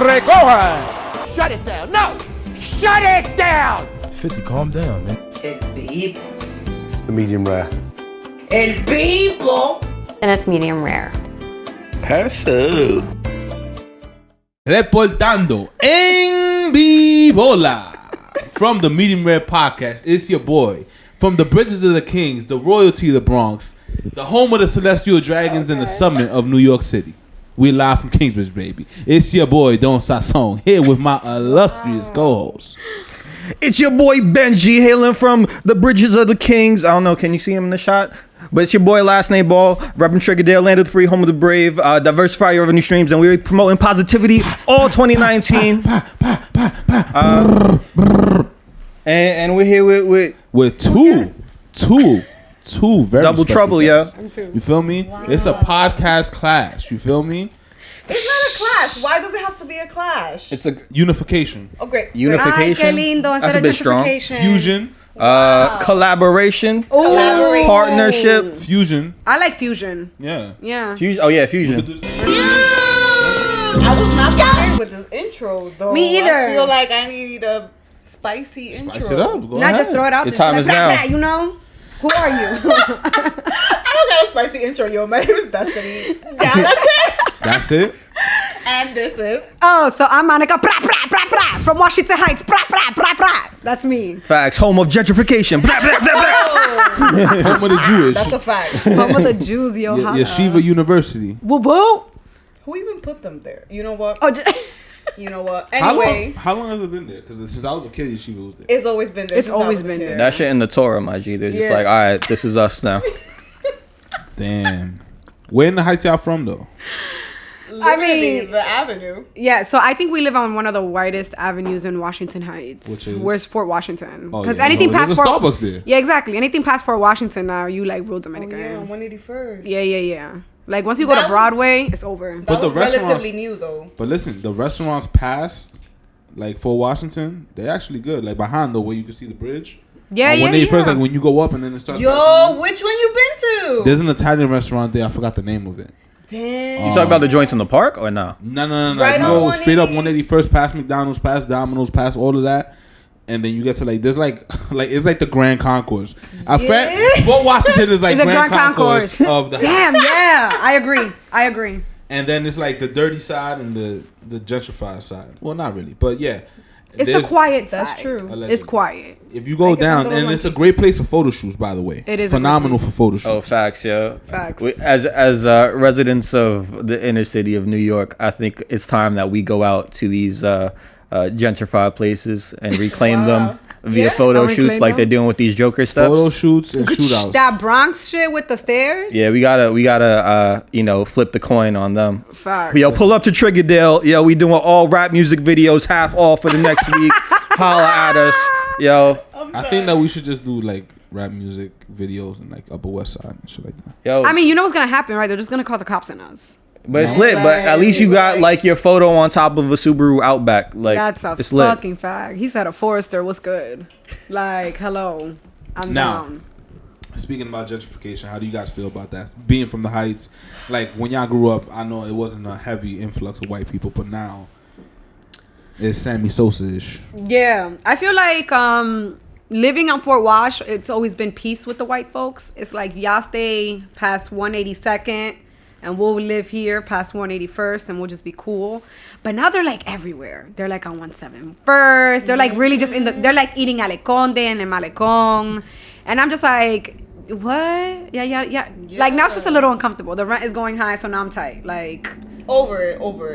Recoja. Shut it down. No. Shut it down. 50, calm down, man. El beef. The medium rare. El people. And it's medium rare. Pass up. Reportando en vivola from the Medium Rare Podcast. It's your boy from the Bridges of the Kings, the royalty of the Bronx, the home of the Celestial Dragons, and the summit of New York City. We live from Kingsbridge, baby. It's your boy Don Sazon here with my illustrious co-host. It's your boy Benji, hailing from the Bridges of the Kings. I don't know, can you see him in the shot? But it's your boy LastNameBall, repping Trigardale, land of the free, home of the brave, diversify your revenue streams, and we're promoting positivity all 2019. And we're here with two very double trouble, guests. yo. You feel me? Wow. It's a podcast clash. You feel me? It's not a clash. Why does it have to be a clash? It's a unification. Oh, great. Unification. Ay, qué lindo. That's a bit strong. Fusion. Collaboration. Collaboration. Partnership. Fusion. I like fusion. Yeah. Yeah. Fusion. Oh yeah, fusion. I was not prepared with this intro though. Me either. I feel like I need a spicy intro. Spice it up. Go Not ahead. just throw it out The there. time is now. You know? Who are you? I don't got a spicy intro, yo. My name is Destiny. Yeah, that's it. That's it. And this is. Oh, so I'm Monica from Washington Heights. That's me. Facts. Home of gentrification. Blah, blah, blah, blah. Home of the Jewish. That's a fact. Home of the Jews, yo. Yeshiva University. Woo woo. Who even put them there? You know what? Oh, You know what? Anyway. How long has it been there? Because since I was a kid, Yeshiva was there. It's always been there. It's since I always was a been kid. there. That shit in the Torah, my G. They're just like, all right, this is us now. Damn. Where in the Heights y'all from, though? Literally, the avenue. yeah, so I think we live on one of the widest avenues in Washington Heights. Which is? Where's Fort Washington? Oh, Because yeah, anything no, past there's a Fort... Starbucks there. Yeah, exactly. Anything past Fort Washington now, you like real Oh, Dominican. yeah, 181st. Yeah. Like once you go That to Broadway, it's over. That But was the restaurants- relatively new though. But listen, the restaurants past, like Fort Washington, they're actually good. Like behind the where you can see the bridge. Yeah. When they first, like when you go up and then it starts. Yo, which one you been to? There's an Italian restaurant there. I forgot the name of it. Damn. You talking about the joints in the park or no? No. Right You on go straight up 180. 181st, past McDonald's, past Domino's, past all of that. And then you get to like, there's like it's like the Grand Concourse. Fort Washington is like It's a Grand Grand Concourse of the Damn, yeah. I agree. And then it's like the dirty side and the gentrified side. Well, not really, but yeah. It's the quiet side. That's true. Allegedly. It's quiet. If you go Like down, it's a and it's a great place for photo shoots, by the way. It is a phenomenal great for photo shoots. Oh, facts, yo. Facts. As residents of the inner city of New York, I think it's time that we go out to these gentrified places and reclaim them via photo shoots Reclaim like them? they're doing with these Joker steps. Photo shoots and shootouts. That Bronx shit with the stairs. Yeah, we gotta flip the coin on them. Facts. Yo, pull up to Trigardale. Yo, we doing all rap music videos half off for the next week. Holla at us, yo. I think that we should just do like rap music videos in like Upper West Side and shit like that. Yo, I mean, you know what's gonna happen, right? They're just gonna call the cops on us. but it's lit. But at least you got like your photo on top of a Subaru Outback. Like That's a it's lit. fucking fact. He said a Forester. What's good? Like, hello, I'm Now. down. Speaking about gentrification, how do you guys feel about that? Being from the Heights, like when y'all grew up, I know it wasn't a heavy influx of white people, but now it's Sammy Sosa-ish. Yeah, I feel like living on Fort Wash, it's always been peace with the white folks. It's like y'all stay past 182nd and we'll live here past 181st and we'll just be cool. But now they're like everywhere. They're like on 171st. They're like really just they're like eating Aleconde and Malecon. And I'm just like, what? Yeah. Like now it's just a little uncomfortable. The rent is going high, so now I'm tight. Like... Over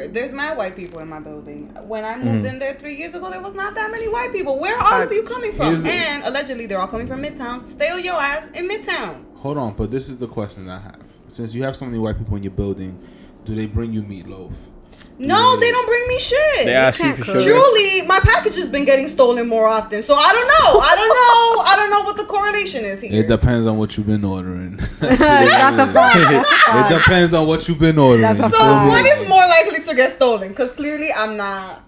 it. There's mad white people in my building. When I moved in there 3 years ago, there was not that many white people. Where are all of you coming from? And allegedly, they're all coming from Midtown. Stay on your ass in Midtown. Hold on, but this is the question I have. Since you have so many white people in your building, do they bring you meatloaf? No, they don't bring me shit. They ask you for sugar. Truly, my package has been getting stolen more often. So I don't know. I don't know what the correlation is here. It depends on what you've been ordering. That's a fact. It depends on what you've been ordering. That's a So fact. what is more likely to get stolen? Because clearly I'm not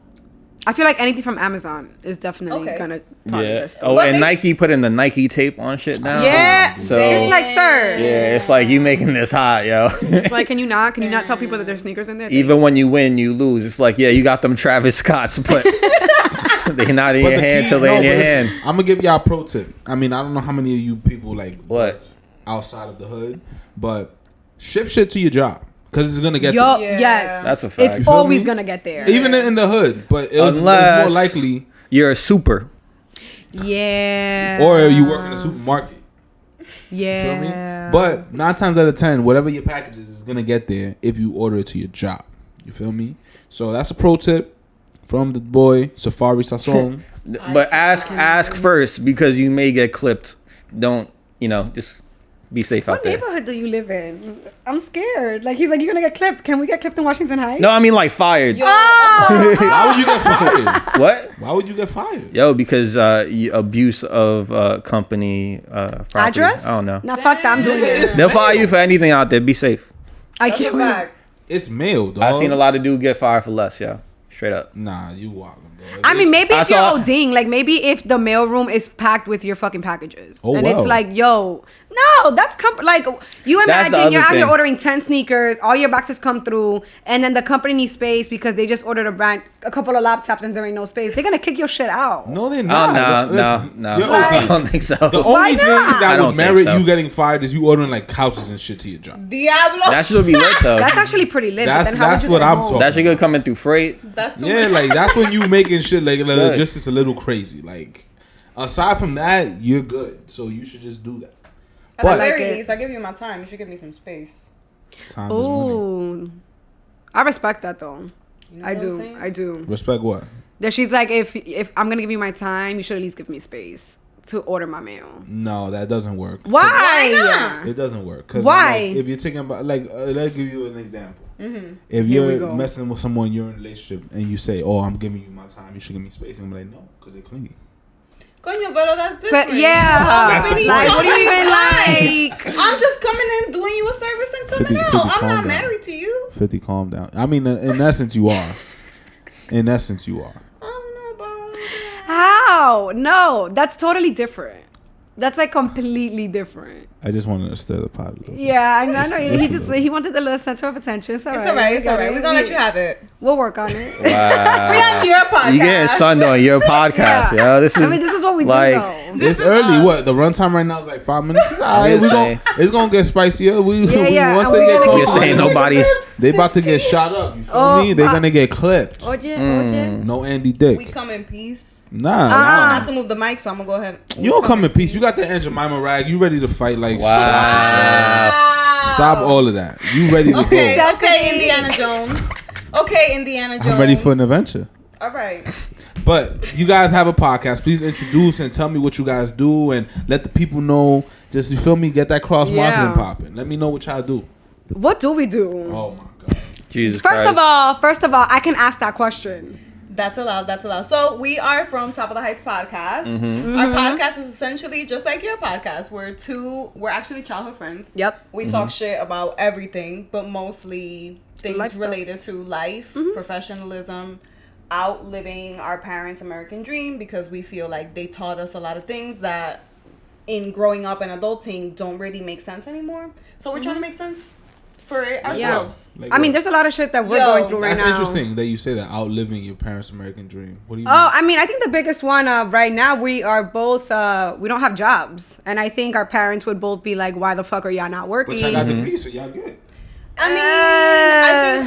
I feel like anything from Amazon is definitely gonna probably Yeah. get stolen. Oh, and Nike putting the Nike tape on shit now. Yeah, So it's like, sir. yeah, it's like you making this hot, yo. It's like, can you not tell people that there's sneakers in there? Even when you win, you lose. It's like, yeah, you got them Travis Scotts, but they're not in your hand till they're in your hand. I'm gonna give y'all a pro tip. I mean, I don't know how many of you people like What? work outside of the hood, but ship shit to your job because it's gonna get Yo, there. yes, That's a fact. It's You feel always me? gonna get there. Even in the hood, but it's more Unless likely, you're a super. Yeah. or you work in a supermarket. Yeah. Feel me? But 9 times out of 10, whatever your package is gonna get there if you order it to your job. You feel me? So that's a pro tip from the boy Safari Sazon. But ask first because you may get clipped. Don't, just be safe out What there. neighborhood do you live in? I'm scared. Like, he's like, you're gonna get clipped. Can we get clipped in Washington Heights? No, I mean like fired. Why would you get fired? What? Why would you get fired? Yo, because abuse of company property. Address? I don't know. Nah, fuck that. I'm doing this. They'll fire you for anything out there. Be safe. I That's a can't. fact. It's mail, dog. I've seen a lot of dudes get fired for less, yo. Straight up. Nah, you wildin', bro. I mean, maybe I if you're saw- ODing, like maybe if the mailroom is packed with your fucking packages, Oh, and wow. it's like, yo, no, that's like you That's the imagine you're other out here thing. ordering 10 sneakers, all your boxes come through, and then the company needs space because they just ordered a couple of laptops and there ain't no space. They're gonna kick your shit out. No, they're Oh, not. no. You're I OD. don't think so. The Why only thing not? I that don't would think merit so. you getting fired is you ordering like couches and shit to your job. Diablo. That should be lit, though. That's actually pretty lit. That's- but then how that's would you what get I'm home? talking That shit good coming through freight. That's too Yeah, much. like that's when you making shit like the Good. logistics a little crazy. Like aside from that, you're good. So you should just do that. At the But- very Like it. least, I give you my time. You should give me some space. Time is money. Ooh, I respect that though. You know I what I'm do. saying? I do. Respect what? That she's like, if I'm gonna give you my time, you should at least give me space to order my mail. No, that doesn't work. Why? not? It doesn't work. 'Cause, Why? like, if you're taking about let's give you an example. If Here we you're go. messing with someone you're in a relationship and you say, "Oh, I'm giving you my time. You should give me space," and I'm like, "No," because they're clingy. Coño, pero that's different. But yeah, That's the like point. what do you even like? I'm just coming in, doing you a service, and coming 50, out. 50, I'm calm not down. married to you. 50, calm down. I mean, in essence, you are. In essence, you are. I don't know about that. How? No, that's totally different. That's like completely different. I just wanted to stir the pot a little. Yeah, I know. Listen, He wanted the little center of attention. It's It's alright. It's alright. We're gonna let you have it. We'll work on it. Wow. We on your podcast. You getting sunned on your podcast, Yeah. yo. This is. I mean, this is what we like, do. Though. It's is early. us. What the runtime right now is like 5 minutes. It's alright. just We saying. it's gonna get spicier. We Yeah, once and they we're get gonna close, You're saying nobody. they about to get shot up. You feel Oh, me? They're gonna get clipped. Oye. No Andy We Dick. come in peace. Nah. I nah. had to move the mic, so I'm gonna go ahead. You don't come in peace. You got the Aunt Jemima rag. You ready to fight? Like Wow. stop all of that. You ready to Okay, go? okay, Indiana Jones. Okay, Indiana Jones. I'm ready for an adventure. All right. But you guys have a podcast. Please introduce and tell me what you guys do and let the people know. Just, you feel me? Get that cross marketing Yeah. popping. Let me know what y'all do. What do we do? Oh my God. Jesus First Christ. of all, I can ask that question. That's allowed. That's allowed. So we are from Top of the Heights podcast. Mm-hmm. Our podcast is essentially just like your podcast. We're actually childhood friends. Yep. We talk shit about everything, but mostly things Life stuff. related to life, professionalism, outliving our parents' American dream, because we feel like they taught us a lot of things that in growing up and adulting don't really make sense anymore. So we're trying to make sense for ourselves. Like I mean, what? there's a lot of shit that we're Yo, going through right That's now. interesting that you say that, outliving your parents' American dream. What do you mean? Oh, I mean, I think the biggest one right now, we are both, we don't have jobs. And I think our parents would both be like, why the fuck are y'all not working? But y'all got degrees, so y'all good. I mean,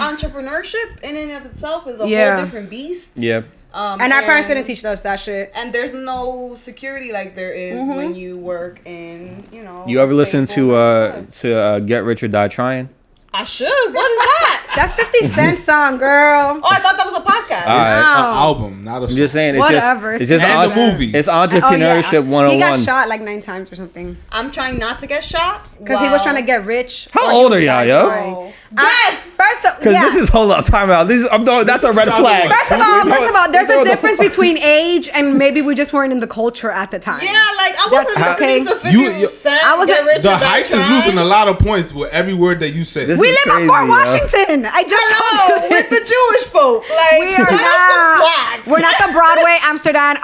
I think entrepreneurship in and of itself is a Yeah. whole different beast. Yeah. And our parents didn't teach us that shit. And there's no security like there is when you work in, you know. You ever a listen stable to Get Rich or Die Trying? I should. What is that? That's 50 Cent song, girl. Oh, I thought that was a podcast. All right. An Oh. album, not a song. I'm just saying, it's Whatever. just it's just And the movie. It's entrepreneurship 101. He got shot like 9 times or something. I'm trying not to get shot. Because he was trying to get rich. How or he old would are y'all, die yo? trying. Yes! First of Because this is hold up, time out. That's a red flag. First of all, there's a difference between age and maybe we just weren't in the culture at the time. Yeah, like I That's wasn't okay. listening to 50 You- Cent. I wasn't- Get Rich or The Die Heights is Trying. losing a lot of points with every word that you say. This We is live in crazy, Fort yo. Washington. I just Hello, told you with the Jewish folk. Like, We are cut us some not. slack. We're not the Broadway, Amsterdam,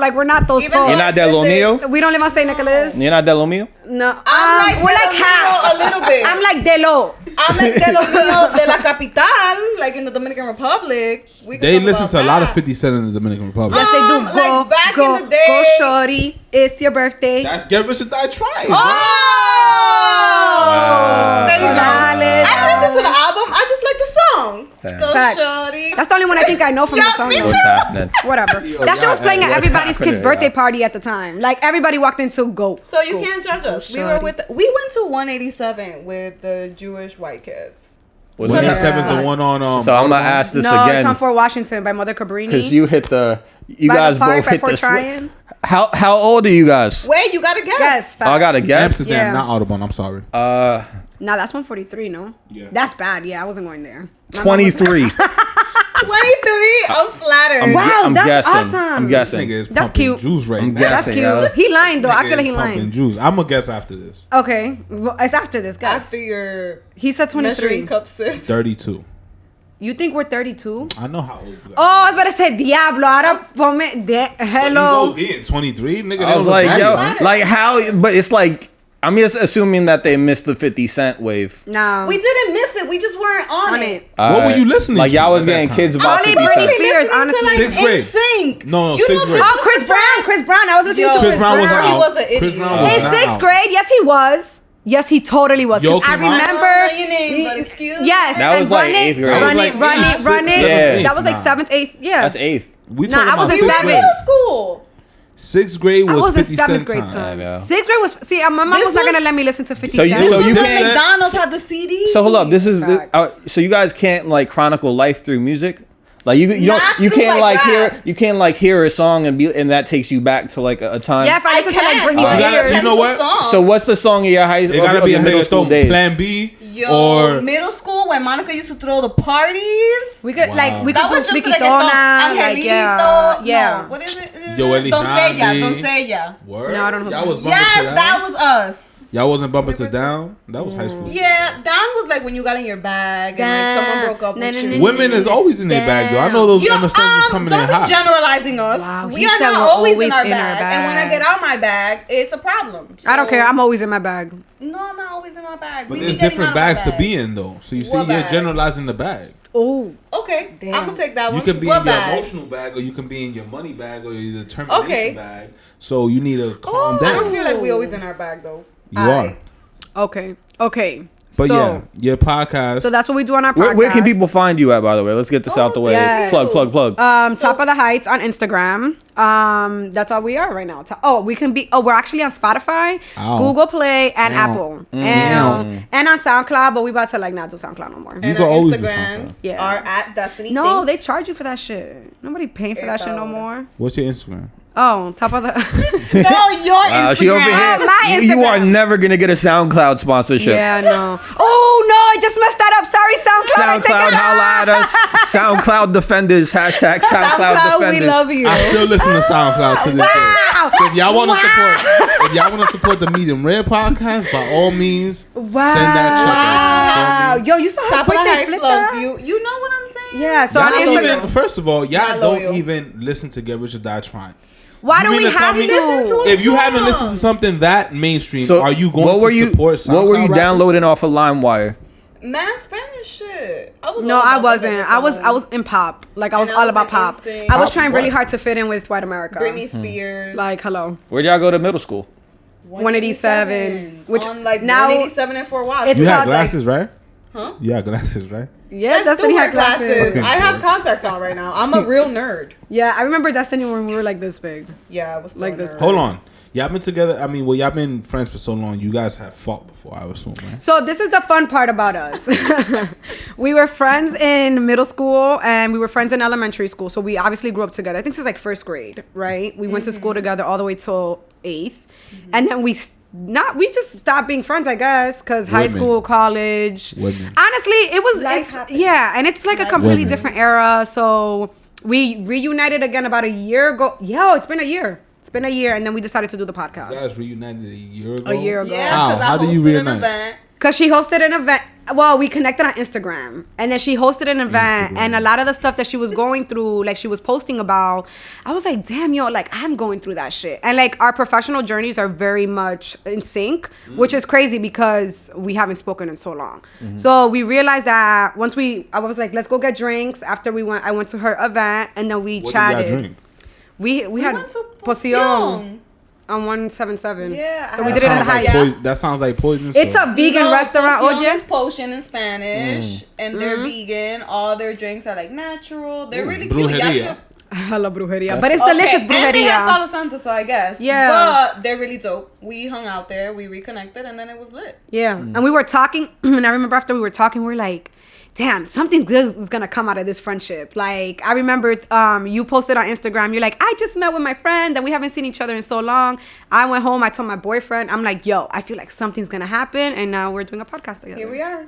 like we're not those Even folks. You're not that lo mío? We don't live on St. Nicholas. You're not that lo mío? No. I'm like we're de like lo half. mío a little bit. I'm like de lo. I'm like de lo mío de la capital, like in the Dominican Republic. We can They talk listen about to a lot of that. 50 Cent in the Dominican Republic. Yes, they do. Like Go, back go, in the day. go, shorty. It's your birthday. That's Get Rich or Die Trying. Oh! There you go. Dale, I don't listen to the album. I just like the song. Go Facts. shorty. That's the only one I think I know from the song. me too. What's happening? Whatever. That shit was playing at what's everybody's kid's happening, birthday y'all? party at the time. Like everybody walked into go. So you go, can't judge go, us. We were shorty. we went to 187 with the Jewish white kids. What's When happening? 87 the one on So I'm gonna ask this No, it's on again Fort Washington by Mother Cabrini. because you hit the. You By the guys park, both by hit Fort the. Tryon. How old are you guys? Wait, you gotta guess. Yes. Oh, I gotta guess. Amsterdam, Yeah. not Audubon. I'm sorry. Nah, that's 143, no? Yeah. That's bad. Yeah, I wasn't going there. My mom was- 23. 23. I'm flattered. Wow, I'm that's guessing. awesome. I'm This nigga guessing. is That's pumping cute. juice right I'm now. That's guessing. cute. yo. He lying though. I feel like he Nigga is pumping lying. juice. I'm gonna guess after this. Okay, well, it's after this, guys. After your He said 23. measuring cup sip. 32. You think we're 32? I know how old you Oh, are. I was about to say Diablo. Ahora ponme hello. He's OD 23. Nigga, I was they like, look yo, bad, like how? But it's like I'm just assuming that they missed the 50 Cent wave. No. We didn't miss it. We just weren't on, on it. it. What were you listening Like to y'all was at that getting time? kids about Only 50 Britney Cent. Spears, Listening honestly. to, like, Sixth grade. NSYNC. No, You sixth know grade. Oh, Chris Brown. Chris Brown. I was listening to Chris Chris Brown wasn't He out. was an Chris idiot. Brown was In not sixth out. grade, yes, he was. Yes, he totally was. 'Cause Yo, I came out? remember. I don't know your name, but excuse me. Yes. That was and like Run It, eighth grade. Run That was it, like run eighth, it, run sixth, it. seventh, That was like eighth. 7th, 8th. Yeah. That's eighth. We Nah, talking I about was in sixth seventh. grade. Middle school. Sixth grade I was was in 50 7th Cent grade, time. son. Yeah. 6th grade was. See, my mom This was not was- gonna let me listen to 50 So you- Cent. so This was you when can't- McDonald's had the CD. So hold up, this is Facts. so you guys can't like chronicle life through music. Like you don't Not you through can't like like that. hear a song and that takes you back to like a time. Yeah, if I listen to like can. Britney You gotta- Spears. you know what? So what's the song of your high It gotta be a middle school Megatone. days? Plan B Yo, or middle school when Monica used to throw the parties. We could like we That could was do just Chiquitona, reggaeton. like Angelito. yeah. No, what is it? Joel Doncella. Handy. Doncella. Word? No, I don't know. Y'all was bumping Yes, to that was us. Y'all wasn't bumping We to were Down? That was high school. Yeah, that was like when you got in your bag and like someone broke up with you. Women is always in their bag, though. I know those Yo, MSNs was coming in don't be hot. generalizing us. Wow, We he are said not we're always always in our in our bag. And when I bag. get out my bag, it's a problem. I don't So- care. I'm always in my bag. No, I'm not always in my bag. But We there's be getting different out of my bags to bag. be in, though. So you see, What you're bag? generalizing the bag. Oh, Okay, Damn. I'm gonna take that You one. can be What in your bag? emotional bag, or you can be in your money bag, or your determination Okay. bag. So you need to calm I down. don't feel like we always in our bag though. You are. okay. But so, yeah, your podcast. so that's what we do on our podcast. Where can people find you at, by the way? Let's get this out the way. yes. Plug. Top of the Heights on Instagram. That's all we are right now. We can be. Oh, we're actually on Spotify, Ow. Google Play, and Ow. Apple, and on SoundCloud. But we about to like not do SoundCloud no more. And can our always do Instagrams something. Yeah. are at Destiny. No, they Thinks. charge you for that shit. Nobody paying for that shit no more. What's your Instagram? Oh, top of the. No, your Instagram. She over here. Oh, my You are Instagram. never gonna get a SoundCloud sponsorship. Yeah, no. Oh no, I just messed that up. Sorry, SoundCloud. I take SoundCloud, it holla at us. SoundCloud defenders. Hashtag SoundCloud SoundCloud, defenders. we love you. I still listen to SoundCloud to this Wow. day. So if y'all want to support the Medium Rare podcast, by all means, send that check. Wow. out. Yo, you saw how Top of quick the they Heights flipped loves that? you. You know what I'm saying? Yeah, so on Y'all don't Instagram. even, first of all, y'all Not don't loyal. even listen to Get Rich or Die Trying. Why You do mean we to tell have me- Listen to to? it. If you haven't song. listened to something that mainstream, So are you going what were to you? support SoundCloud What were you rappers? downloading off of LimeWire? Mad Spanish shit. I was No, all I about wasn't. that I was in pop. Like I was And I all was about in pop. NSYNC. I was Pop trying really what? hard to fit in with white America. Britney Spears. Like hello. Where'd y'all go to middle school? 187, which on like now- 187 and Fort Washington. It's You had called, like- glasses, right? Huh? You had glasses, right? Yeah, I Destiny still had wear glasses. I have contacts on right now. I'm a real nerd. Yeah, I remember Destiny when we were like this big. Yeah, I was still Like a this. nerd. Hold on. Y'all been together. I mean, well, y'all been friends for so long. You guys have fought before, I would assume, right? So this is the fun part about us. We were friends in middle school and we were friends in elementary school. So we obviously grew up together. I think since like first grade, right? We went to school together all the way till 8th. And then we just stopped being friends, I guess, because high Women. school, college. Women. Honestly, it was Life happens. yeah, and it's like a completely Women. different era. So we reunited again about a year ago. Yo, it's been a year. It's been a year, and then we decided to do the podcast. You guys reunited a year ago. A year ago. Yeah, How? because I How do you hosted an reunite? event Because she hosted an event. Well, we connected on Instagram. And then she hosted an event. And a lot of the stuff that she was going through, like she was posting about, I was like, damn, yo, like I'm going through that shit. And like our professional journeys are very much in sync, which is crazy because we haven't spoken in so long. So we realized that I was like, let's go get drinks. After I went to her event and then we chatted. What did y'all drink? We had went to Poción on 177. Yeah, So we did it in the Heights. That sounds like poison. It's a vegan restaurant. Poción is potion in Spanish, and they're vegan. All their drinks are like natural. They're really cute. Y'all should- La brujeria. But it's delicious And they have brujeria. Palo Santo, so I guess. Yeah. But they're really dope. We hung out there, we reconnected, and then it was lit. Yeah. And we were talking, and I remember after we were talking, we were like, damn, something good is gonna come out of this friendship. Like, I remember you posted on Instagram, you're like, I just met with my friend and we haven't seen each other in so long. I went home, I told my boyfriend, I'm like, yo, I feel like something's gonna happen, and now we're doing a podcast together. Here we are.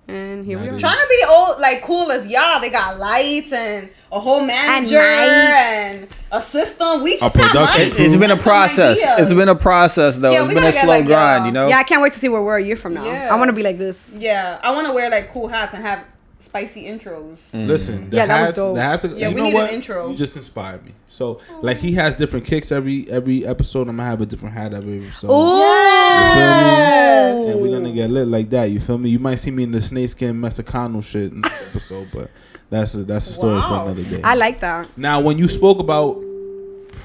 And here we are. Trying to be old, like cool as y'all. They got lights and a whole manager and a system. We just got money. It's been a and some process. ideas. It's been a process, though. Yeah, It's we been a gotta get slow like grind, y'all. you know? Yeah, I can't wait to see where we're a year from now. Yeah. I want to be like this. Yeah, I want to wear like cool hats and have spicy intros. Listen, the Yeah, that was hats, dope. the hats are, Yeah, you we know need an what? intro. You just inspired me. So, like, he has different kicks every episode. I'm gonna have a different hat every episode. Yes. And we're gonna get lit like that. You feel me? You might see me in the snakeskin Mexicano shit in this episode, but that's a story for another day. I like that. Now, when you spoke about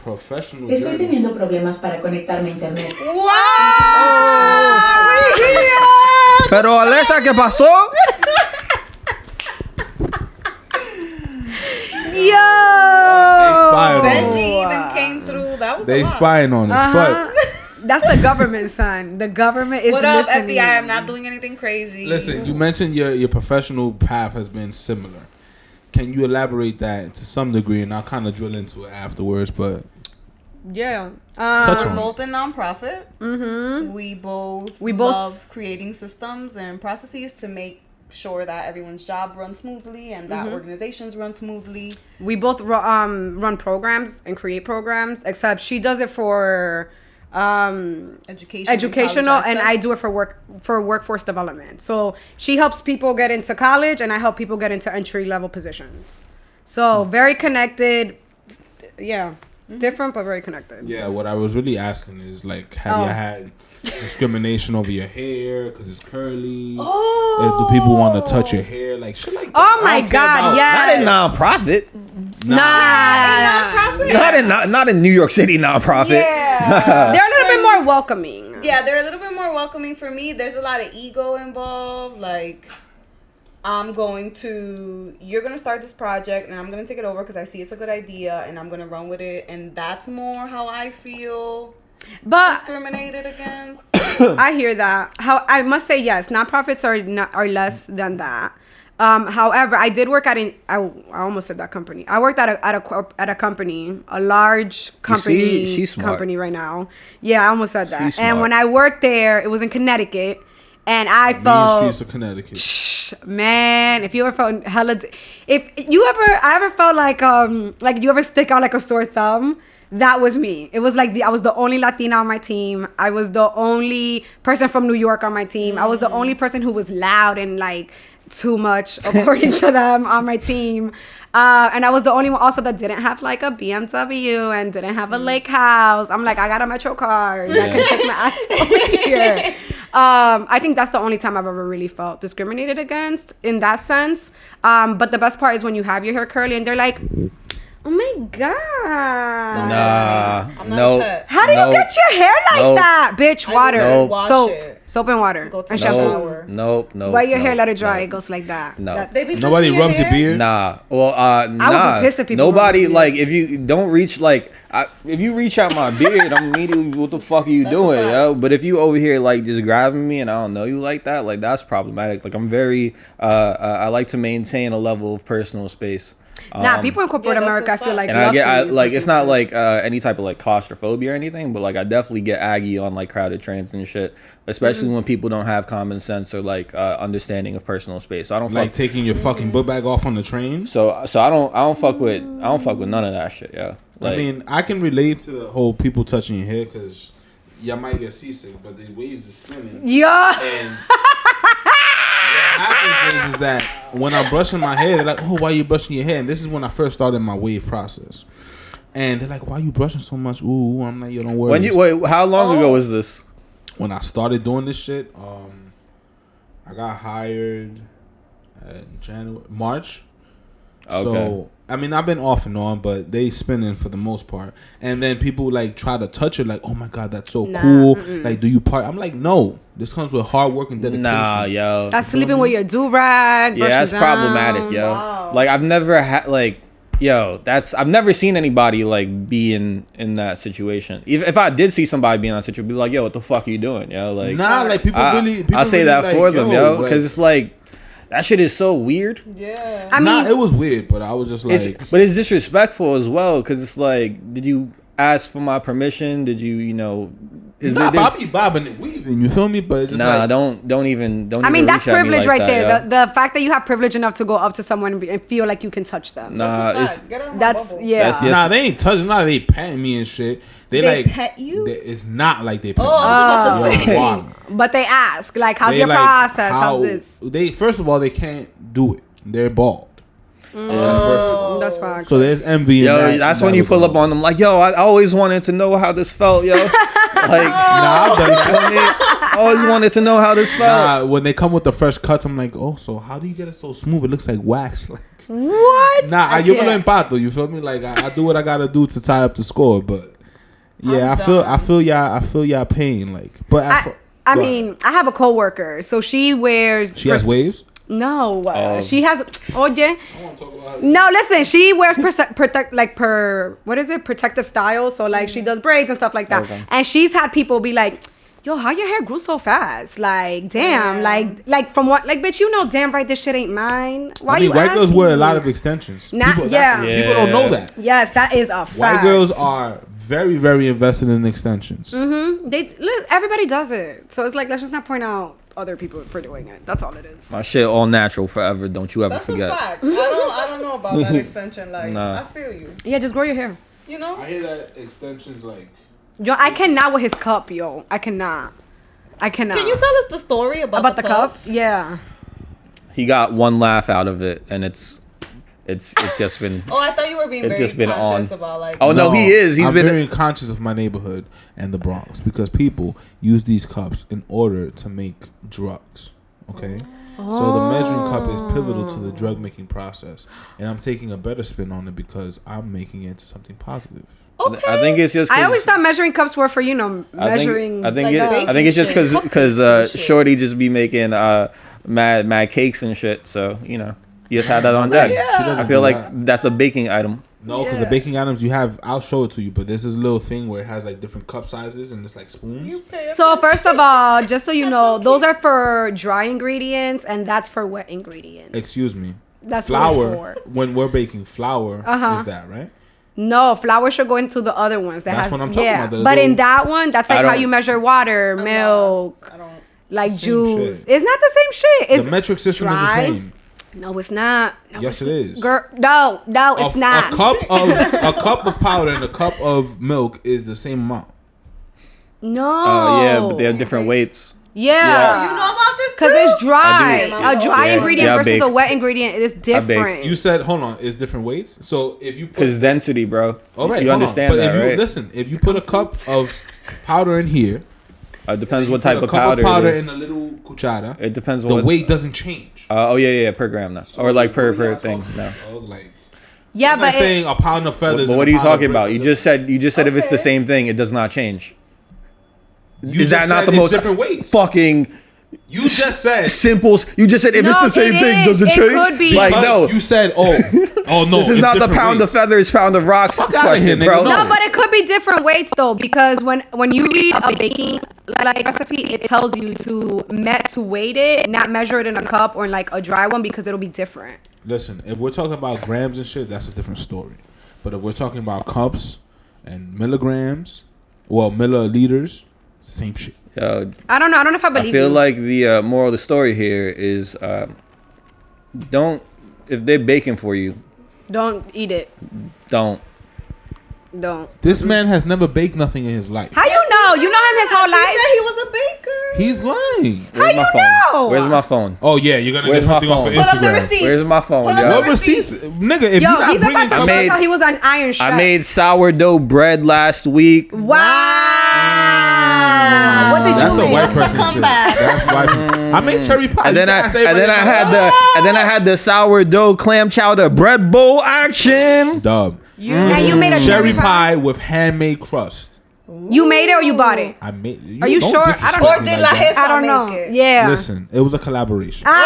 professional Estoy journeys, teniendo problemas para conectarme a internet. Pero Alexa, ¿qué pasó? Yo! they spied on Benji us. even came through. That was They a lot. spying on us, but That's the government, son. The government is What up, listening. FBI? I'm not doing anything crazy. listen, you mentioned your professional path has been similar. Can you elaborate that to some degree? And I'll kind of drill into it afterwards, but Yeah. touch We're on it. both in nonprofit. Mm-hmm. We both love creating systems and processes to make sure that everyone's job runs smoothly and that organizations run smoothly. We both run programs and create programs, except she does it for educational and I do it for workforce development. So she helps people get into college and I help people get into entry level positions. So very connected. Yeah. Different but very connected. Yeah, what I was really asking is, like, have you had discrimination over your hair because it's curly? Do people want to touch your hair? Like, shit like that. Oh my God, Not in yes. nonprofit. Nah. Not in New York City nonprofit. Yeah. They're a little bit more welcoming. Yeah, they're a little bit more welcoming for me. There's a lot of ego involved. Like, you're going to start this project and I'm going to take it over because I see it's a good idea and I'm going to run with it. And that's more how I feel But discriminated against. I hear that. How I must say yes, nonprofits are less than that. However, I did work I almost said that company. I worked at a company, a large company. She's smart. Company right now. Yeah, I almost said that. She's And smart. when I worked there, it was in Connecticut, and I Mean felt streets of Connecticut. man, if you ever felt I ever felt like you ever stick out like a sore thumb. That was me. It was like I was the only Latina on my team. I was the only person from New York on my team. I was the only person who was loud and like too much according to them on my team. And I was the only one also that didn't have like a BMW and didn't have a lake house. I'm like, I got a Metro card. I can take my ass over here. I think that's the only time I've ever really felt discriminated against in that sense. But the best part is when you have your hair curly and they're like, oh my God. No. How do you get your hair like Nope. that? Bitch, water. Nope. Wash Soap. it. Soap and water. Go take and a shampoo. shower. Nope. Wet your hair, let it dry. It goes like that. No. That- They be Nobody touching rubs your hair? beard. Nah. Well, nah. would be pissed if people Nobody, rubbed like, if you don't reach, like, if you reach out my beard, I'm immediately, what the fuck are you doing, yo? But if you over here, like, just grabbing me and I don't know you like that, like, that's problematic. Like, I'm very, I like to maintain a level of personal space. Nah, people in corporate that's America, I so feel like, And love I to like, be it's not personal like any type of like claustrophobia or anything, but like I definitely get aggy on like crowded trains and shit, especially when people don't have common sense or like understanding of personal space. So I don't Like fuck. taking your fucking book bag off on the train. So I don't fuck with none of that shit. Yeah. Like, I mean, I can relate to the whole people touching your hair because y'all might get seasick, but the waves are spinning. Yeah. And happens is that when I'm brushing my hair, they're like, "Oh, why are you brushing your hair?" And this is when I first started my wave process. And they're like, "Why are you brushing so much?" Ooh, I'm like, "You don't worry." Wait, how long ago was this? When I started doing this shit, I got hired in March. Okay. So I mean, I've been off and on, but they spinning for the most part. And then people like try to touch it, like, "Oh my god, that's so cool!" Like, do you part? I'm like, no. This comes with hard work and dedication. Nah, yo. That's sleeping with your do-rag. Yeah, that's problematic, yo. Wow. Like, I've never had I've never seen anybody like be in that situation. Even if I did see somebody be in that situation, I'd be like, "Yo, what the fuck are you doing?" Yo, like, Nah, like people really. I say really that like, for them, yo, like- because it's like that shit is so weird. Yeah. I mean, it was weird, but I was just like, But it's disrespectful as well, because it's like, did you ask for my permission? Did you, Is nah, there, Bobby bobbing and weaving. You feel me? But it's just nah, like, don't even. I mean, that's reach at me privilege like right that, there. yo. The fact that you have privilege enough to go up to someone and feel like you can touch them. Nah, it's Get out of my That's bubble. yeah. That's just- nah, they ain't touching. Nah, they patting me and shit. They They like pet you? It's not like they pet Oh, I was me. about to say. Wow. But they ask, like, how's They your like, process? how- How's this? They first of all, they can't do it. They're bald. That's fine. So there's envy. Yo, in that, that's in when that you pull regard. up on them like, "Yo, I always wanted to know how this felt, yo." Like, Nah, I've done that. I always wanted to know how this felt. Nah, when they come with the fresh cuts, I'm like, "Oh, so how do you get it so smooth? It looks like wax." Like, What? nah, yo me lo can't. empato. You feel me? Like I do what I gotta do to tie up the score, but yeah, I'm I feel y'all pain. Like, but I mean, I have a coworker, so she wears. she has waves. No, Oh. she has. Oh yeah. No, listen. She wears protective style. So like she does braids and stuff like that. Okay. And she's had people be like, "Yo, how your hair grew so fast? Like, damn, like from what? Like, bitch, damn right, this shit ain't mine. Why I mean, you white girls wear a asking? lot of extensions. Nah, People, yeah. people don't know that. Yes, that is a fact. White girls are very, very invested in extensions. Everybody does it. So it's like, let's just not point out other people for doing it. That's all it is. My shit all natural forever. Don't you ever That's forget. a fact. I don't know about that extension. Like, Nah. I feel you. Yeah, just grow your hair. You know? I hear that extensions like. Yo, I cannot with his cup, yo. I cannot. Can you tell us the story about the cup? Yeah. He got one laugh out of it, and it's just been. Oh, I thought you were being It's very just been conscious on. about like. Oh no, he is. He's I'm been. very conscious of my neighborhood and the Bronx because people use these cups in order to make drugs. Okay, so the measuring cup is pivotal to the drug making process, and I'm taking a better spin on it because I'm making it into something positive. Okay. I think it's just. I always 'cause- thought measuring cups were for, measuring. I think like I think it's just baking because shit. Shorty just be making mad cakes and shit. So you just had that on deck. She doesn't I feel do like that. that's a baking item. No, because the baking items you have, I'll show it to you. But there's this little thing where it has like different cup sizes and it's like spoons. So first of all, just so you know, those are for dry ingredients and that's for wet ingredients. Excuse me. That's what it's Flour. for. When we're baking flour, is that right? No, flour should go into the other ones. That's what I'm talking about, the But in little- that one, that's like I how don't- you measure water, milk, I don't. like Same juice. shit. It's not the same shit. It's The metric system is the dry. same. No, it's not. No, Yes, it's- it is. Girl, no, it's not. A cup of powder and a cup of milk is the same amount. No. Oh yeah, but they have different weights. Yeah. You know about this too? Because it's dry. I A dry Yeah, ingredient yeah, I versus bake. a wet ingredient is different. You said, hold on, it's different weights. So if you put, Cause density, bro. all right, you hold understand on. But that, if you right? listen, if you put a cup of powder in here, It depends you what put type a of cup powder. of powder it is. in a little cuchara, It depends on the what weight doesn't change. Oh yeah, per gram now, or like per thing. No. Like, yeah, it's but like saying a pound of feathers. But and what a are you pound of talking about? bricks. You just said if it's the same thing, it does not change. You Is that just not said the it's most different weights? fucking You just said simple? You just said if No, it's the same it thing, is. does it It change? could be. Like because no, You said, oh no. this is it's not the different pound of weights. feathers, pound of rocks outta here, question, nigga, bro. no. No, but it could be different weights though, because when you read a baking like recipe, it tells you to weight it, not measure it in a cup or in like a dry one because it'll be different. Listen, if we're talking about grams and shit, that's a different story. But if we're talking about cups and milligrams, well, milliliters, same shit. I don't know. I don't know if I believe I feel you. like the moral of the story here is don't if they're baking for you, Don't eat it. don't. Don't. This man has never baked nothing in his life. How you know? know? You know him his whole He life. said he was a baker. He's lying. Where's my phone? know? Where's my phone? Oh yeah, you're gonna Where's get my something off of phone? Pull up the Instagram. receipt. Where's my phone, Pull up yo? the What receipts, nigga? If Yo, you're not he's bringing about to something- show us how he was on Iron Chef. I made sourdough bread last week. Wow. What did That's you a make? white person shit. comeback. That's white. People. I made cherry pie. And then I had the sourdough clam chowder bread bowl action. dub. And you made a Cherry pie with handmade crust. You made it or you bought it? I made. Are you don't sure? I disrespect don't know. Or me did like La that. Jefa I don't know. make it? Yeah. Listen, it was a collaboration. Yours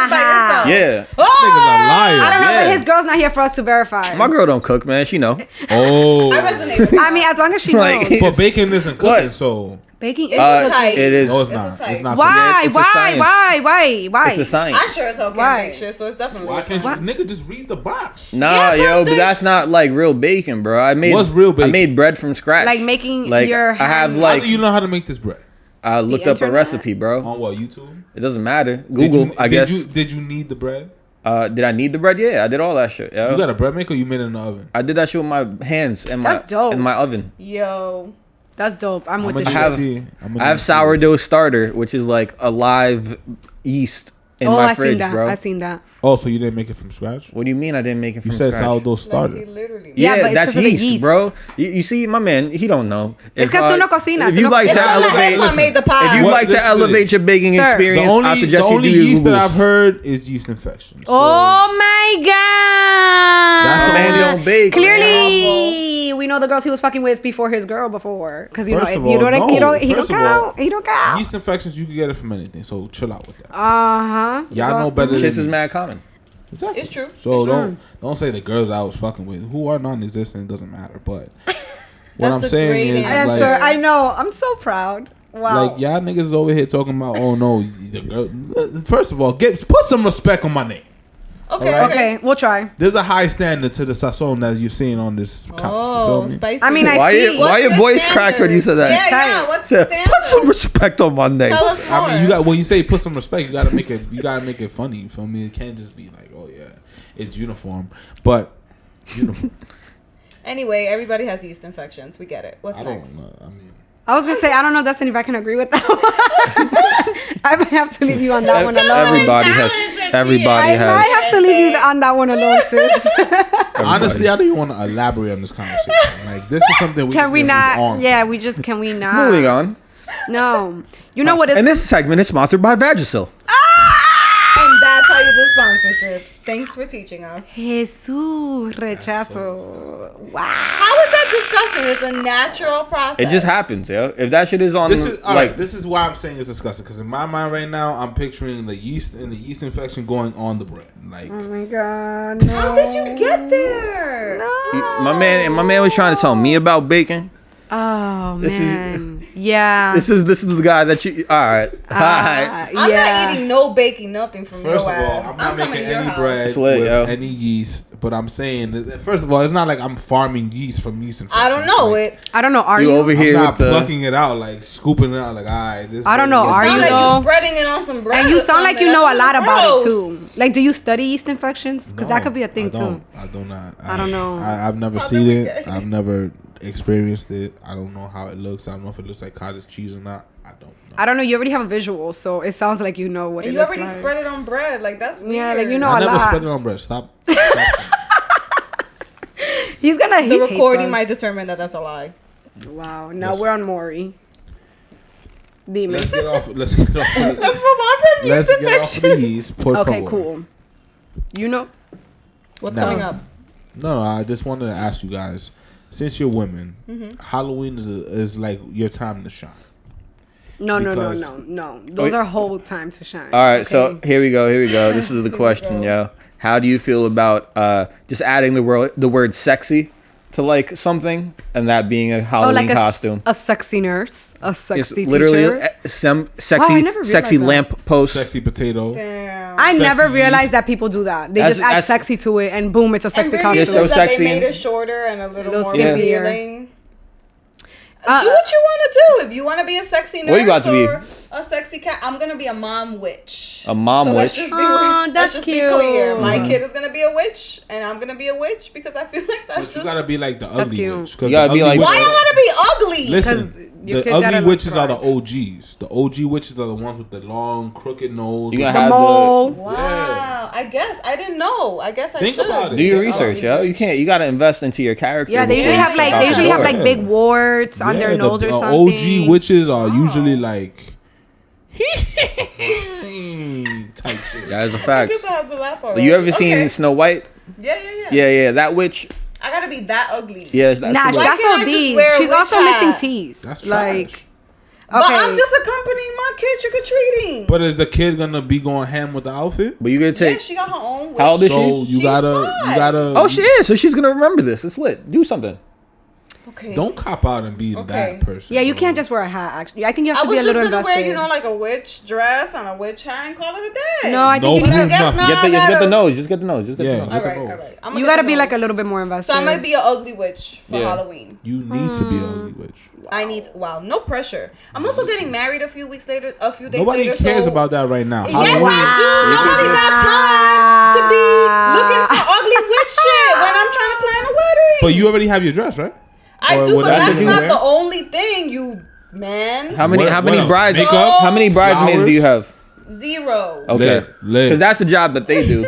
by yourself. Yeah. Nigga's a liar. I don't know, Yeah. but his girl's not here for us to verify. My girl don't cook, man. She know. Oh, I resonate with that. I mean, as long as she Like- knows. but bacon isn't cooking, What? so Baking is It's cooking. tight. It is. no, it's It's not. a type. It's not. Why? It's a Why? science. Why? It's a science. I sure as hell can't Why? make shit, so it's definitely Why a can't you, science. nigga, just read the box? Nah, Yeah, yo, but but that's not like real bacon, bro. I made What's real bacon? I made bread from scratch. Like making like, your I have hand- How like do you know how to make this bread? I looked up a internet? recipe, bro. On what, YouTube? It doesn't matter. Google, I guess. Did you need the bread? Did I need the bread? Yeah, I did all that shit. Yo. You got a bread maker or you made it in the oven? I did that shit with my hands and my That's dope. in my oven. Yo. That's dope. I'm with I'ma this need I to shit. have- see- I'ma need I have to see this. sourdough starter, which is like a live yeast in Oh, my I fridge, seen that. bro. I seen that. Oh, so you didn't make it from scratch? What do you mean I didn't make it from You said scratch? sourdough Like, starter. he literally. Yeah, Yeah, but it's that's 'cause of the yeast, yeast. bro. You see, my man, he don't know. It's 'cause tú no cocinas, If tú you no like It's to not like elevate, Jefa made the pie. if you What- like to listen to elevate this. your baking Sir. experience, The I only suggest you do yeast your that I've Googles. heard is yeast infection. So Oh my god! That's the Man, only- don't bake. Clearly, we know the girls he was fucking with before his girl before, because you know First of you all, don't no. he don't First of all, count. He don't count. yeast infections, you can get it from anything. So chill out with that. Y'all Y'all know better Shit than is me. mad common. Exactly. It's true. So don't say the girls I was fucking with who are non-existent. It doesn't matter. But what That's I'm a saying great is Answer. like, I know. I'm so proud. Wow. like y'all niggas is over here talking about oh no the girl. First of all, put some respect on my name. Okay. Alright. okay, we'll try. There's a high standard to the Sazon that you're seeing on this couch. Oh, you feel me? spicy. I mean, I Why see. your, why your What's voice the cracked when you said that? Yeah, yeah. Tight. What's Said, the put some standard? respect on my name. Tell us more. I mean, you got when you say put some respect, you gotta make it funny. You feel me? It can't just be like, oh yeah, it's uniform, but uniform. Anyway, everybody has yeast infections. We get it. What's I next? don't know. I mean, I was gonna say I don't know, Dustin, if I can agree with that one. I might have to leave you on that one alone. Everybody I might has. have to leave you on that one alone, sis. honestly, I don't even want to elaborate on this conversation. Like, this is something we Can just we need to not? move on. Yeah, we just can we not? Moving on. No. You know what is And this segment is sponsored by Vagisil. And that's how you do sponsorships. Thanks for teaching us. Jesús rechazo. Wow. How is that disgusting? It's a natural process. It just happens, yo. If that shit is on, This is all like, right. This is why I'm saying it's disgusting because in my mind right now, I'm picturing the yeast and the yeast infection going on the bread. Like, Oh my god. No. How did you get there? my man was trying to tell me about bacon. Oh This is- man. Yeah. This is the guy that you. All right, all right. I'm yeah. not eating no baking, nothing from first your of all, ass. I'm not coming making to your any house. bread Slay, with yo. any yeast. But I'm saying, that, first of all, it's not like I'm farming yeast from yeast infections. I don't know like, it. I don't know. Are You you? over I'm here not with the. plucking it out, like scooping it out, like, all right, this. I don't bread know, is- are Sound you like though? you're spreading it on some bread. And you or sound like something. you know a That's lot about it gross. too. Like, do you study yeast infections? Because that No, could be a thing I don't. too. I do not. I don't know. I've never How seen did we it. get here? I've never experienced it. I don't know how it looks. I don't know if it looks like cottage cheese or not. I don't know. I don't know. You already have a visual, so it sounds like you know what And it you looks already like. spread it on bread. Like, that's weird. Yeah, like, you know, I a never lot. spread it on bread. Stop. He's gonna. The recording might determine that that's a lie. Wow. Now we're on Maury. Dime. Let's get off. Let's get off. Let's move on from Let's yeast get off of the yeast. Por Okay, favor. cool. You know. What's Now- coming up? No, I just wanted to ask you guys. Since you're women, Halloween is like your time to shine. No. Because- Those are whole time to shine. All right, okay? so here we go. This is the question, yo. How do you feel about just adding the word sexy to like something and that being a Halloween costume? A sexy nurse, a It's sexy literally teacher. sexy, I never realized sexy that. lamp post. Sexy potato. Damn. I sexy never realized yeast. that people do that. They That's- just add that's- sexy to it, and boom, it's a sexy and really It's costume. so just that sexy they made and- it shorter and a little Little more skimpier. revealing. Do what you want to do. If you want to be a sexy nurse What you about to be? or a sexy cat, I'm gonna be a mom witch. A mom so witch? Let's just be That's clear. My kid is gonna be be a witch, and I'm gonna be a witch because I feel like that's But just. you gotta be like the ugly cute. witch. You gotta be like- Why I gotta be ugly? Listen, your the kid gotta ugly look witches are the thrive. OGs. The OG witches are the ones with the long, crooked nose. You gonna The have mole. Wow, I guess I didn't know. I guess I Think should. about it. do your Yeah. research, yo. You can't. You gotta invest into your character. Yeah, they usually before have you like step they out usually the have door. like big warts on their nose or the something. OG witches are usually like type shit. That is a I fact. guess I have to laugh already. You ever seen Okay. Snow White? Yeah. Yeah. That witch. I gotta be that ugly. Yes, that's Nah, the witch. that's can't I just OD. wear a She's witch also hat? missing teeth. That's like, trash. But okay. I'm just accompanying my kid trick or treating. But is the kid gonna be going ham with the outfit? But you gonna Yeah, take. she got her own. Witch. How old is So she? you She's gotta. fine. Oh, she is. So she's gonna remember this. It's lit. Do something. Okay. Don't cop out and be Okay. that person. Yeah, you bro. can't just wear a hat. Actually, I think you have I to be was a just little gonna wear, invested. like a witch dress and a witch hat and call it a day. No, I No, think but you, I guess not. Just get the nose. Just get the nose. Just get Yeah. the nose. All Get right, the all nose. right. I'm you get gotta the be like a nose. little bit more invested. So I might be an ugly witch for Yeah. Halloween. You need to be an ugly witch. I need. Wow, no pressure. I'm also getting married a few days later. Nobody later, cares so about that right now. Yes, Halloween- I do. Nobody got time to be looking for ugly witch shit when I'm trying to plan a wedding. But you already have your dress, right? I Or do, but whatever that's you not wear. the only thing, you man. How many? What- How what many else? brides? Makeup? How many bridesmaids Flowers? do you have? 0. Okay, Lit. because that's the job that they do.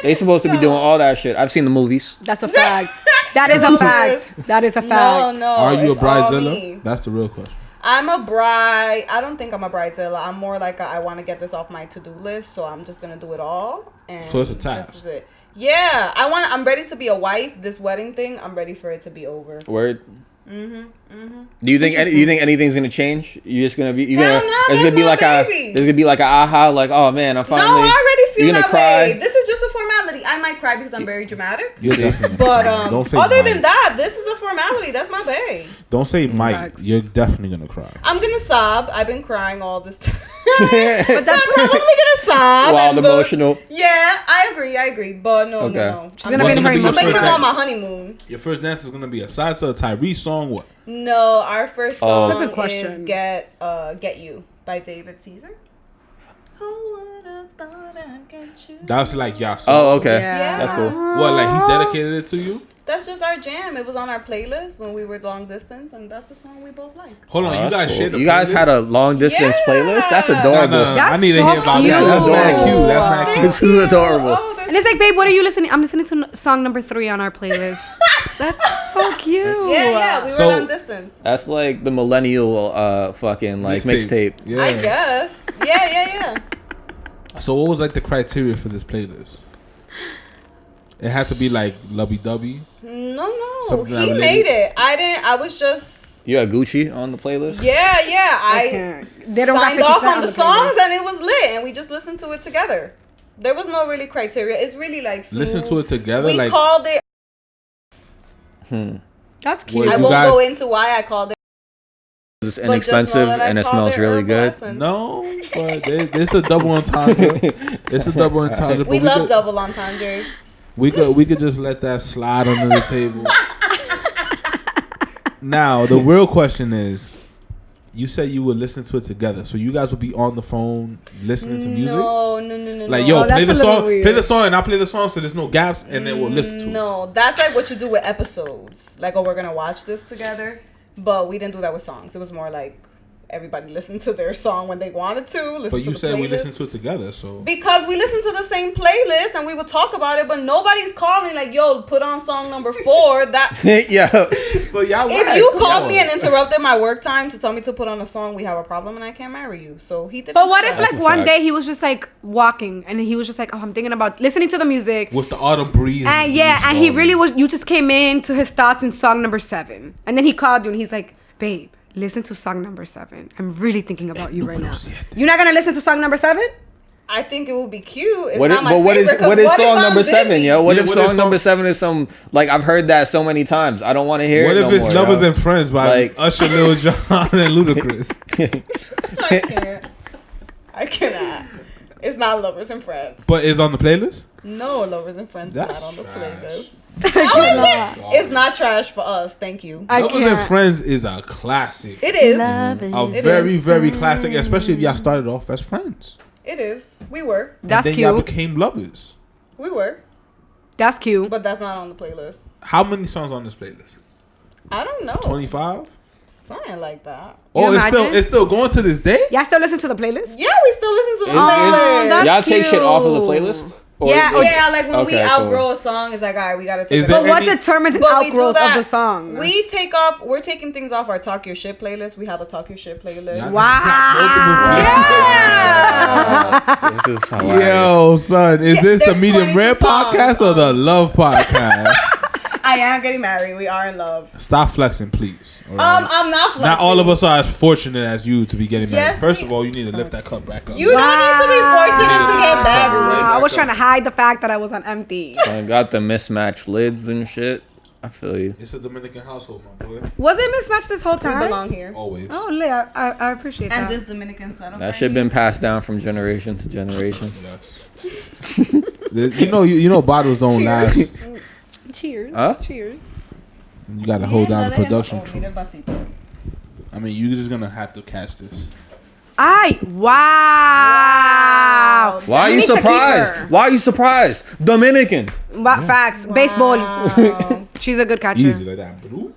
They supposed to be doing all that shit. I've seen the movies. That's a fact. That is a fact. That is a No, fact. no. Are you a it's all me. bridezilla? That's the real question. I'm a bride. I don't think I'm a bridezilla. I'm more like I want to get this off my to-do list, so I'm just gonna do it all. And So it's a task. This is it. Yeah, I'm ready to be a wife. This wedding thing, I'm ready for it to be over. Word. Do you think anything's gonna change? You're just gonna be. You're Hell gonna. no, There's gonna that's be my like baby. there's gonna be like a aha, like, oh man, I finally. No, I already feel You're gonna that cry. way. This is just a formality. I might cry because I'm very dramatic. You're definitely. But don't say other might. than that, this is a formality. That's my bae. Don't say might. Facts. You're definitely gonna cry. I'm gonna sob. I've been crying all this time. But that's I'm probably gonna sob. Wild and look- emotional. Yeah, I agree. But no, Okay. no. she's gonna be in her What's gonna be your I'm emotional. ready to first go on dance? my honeymoon. Your first dance is gonna be a salsa, a Tyrese song. What? No, our first song That's a good is question. Get You by David Caesar. Who would've thought I'd get you? That's like y'all song. Oh, okay. Yeah. That's cool. What? Like he dedicated it to you? That's just our jam. It was on our playlist when we were long distance, and that's the song we both like. Hold on, Oh, you that's guys cool. shared the You guys playlist? had a long distance Yeah. playlist. That's No, adorable. No, I That's need to so hear about cute. that. That's mad Adorable. cute. That's mad cute. This is adorable. Oh, And it's like, babe, what are you listening? I'm listening to song number 3 on our playlist. That's so cute. yeah, we were So- long distance. That's like the millennial fucking like mixtape. Yeah. I guess. Yeah. So what was like the criteria for this playlist? It had to be like lovey-dovey. No. Something that He related- made it. I didn't. I was just. You had Gucci on the playlist. Yeah. I can't. They don't got signed 50 off Cent on the the songs, playlist. and it was lit, and we just listened to it together. There was no really criteria. It's really like smooth. Listen to it together. We Like called it. That's Wait, cute. I you won't guys- go into why I called it. It's but just know inexpensive that I and it called smells really Herbal good. Essence. no, but it's a double entendre. It's a double entendre. but We love could, double entendres. We could just let that slide under the table. Now the real question is, you said you would listen to it together, so you guys would be on the phone listening to music. No. Like no. yo, Oh, play that's the a little song, weird. play the song, and I'll play the song, so there's no gaps, and then we'll listen to it. No, that's like what you do with episodes. Like, oh, we're gonna watch this together. But we didn't do that with songs. It was more like everybody listened to their song when they wanted to. Listen But to you the said we playlist. listen to it together, so Because we listen to the same playlist and we would talk about it, but nobody's calling like, yo, put on song number 4. That Yeah. so y'all. if you called me and interrupted my work time to tell me to put on a song, we have a problem and I can't marry you. So he did. But what if That's like a one fact. day he was just like walking and he was just like, oh, I'm thinking about listening to the music. with the autumn breeze. And yeah, and he really was. You just came in to his thoughts in song number 7, and then he called you and he's like, "Babe, listen to song number 7. I'm really thinking about you right now. You're not gonna listen to song number 7? I think it would be cute. It's What is, not my but what is favorite, 'cause what is if song I'm number busy? 7, yo? What Yeah, if what song if number song- 7 is some like I've heard that so many times. I don't want to hear What it if no it's more, Lovers yo. and Friends by Like- Usher, Lil Jon, and Ludacris? I can't. I cannot. It's not Lovers and Friends. But it's on the playlist. No, Lovers and Friends That's is not on the trash. playlist. How is it? It's not trash for us. Thank you. I Lovers can't. and Friends is a classic. It is. A very, very classic, especially if y'all started off as friends. It is. We were. That's and then y'all cute. became lovers. We were. That's cute. but that's not on the playlist. How many songs on this playlist? I don't know. 25. Something like that. Oh, imagine? it's still going to this day. Y'all still listen to the playlist? Yeah, we still listen to the Oh, playlist. that's Y'all take shit off of the cute. playlist? Or- Yeah, or- Yeah, like when we Okay, cool. outgrow a song, it's like, all right, we gotta Is take it there off. But what any- determines an But we do outgrowth of that. the song? We're taking things off our Talk Your Shit playlist. We have a Talk Your Shit playlist. Y'all Wow. Yeah. This is hilarious. Yo, son, is this the there's medium 22 rare podcast or the love podcast? I am getting married. We are in love. Stop flexing, please. All right? I'm not flexing. Not all of us are as fortunate as you to be getting married. Yes, First we- of all, you need to lift that cup back up. You don't need to be fortunate to get married. I was trying to hide the fact that I was on empty. I got the mismatched lids and shit. I feel you. It's a Dominican household, my boy. Was it mismatched this whole We time? belong here. Always. Oh, Leah, I appreciate that. And this Dominican son. That shit been passed down from generation to generation. Yes. you know bottles don't last. Cheers. Huh? Cheers. You gotta hold down the production Oh, crew. mira el vasito. I mean, you just gonna have to catch this. Wow. Why are you need to keep surprised? her. Why are you surprised? Dominican. Facts. Baseball. Wow. She's a good catcher. Easy like that. Blue.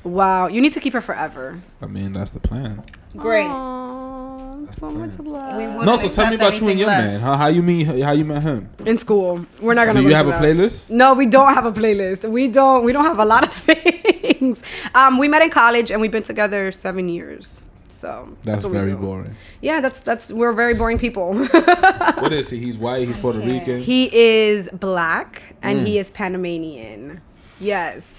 Wow. You need to keep her forever. I mean, that's the plan. Great. Aww, so much love. We wouldn't No, so tell me accept about you and your anything man. less. How you met him? In school. We're not gonna Do go you have a into that. playlist? No, we don't have a playlist. We don't have a lot of things. We met in college and we've been together 7 years. So That's what we very do. boring. Yeah, that's we're very boring people. What is he? He's white. He's Puerto Rican. He is black and he is Panamanian. Yes.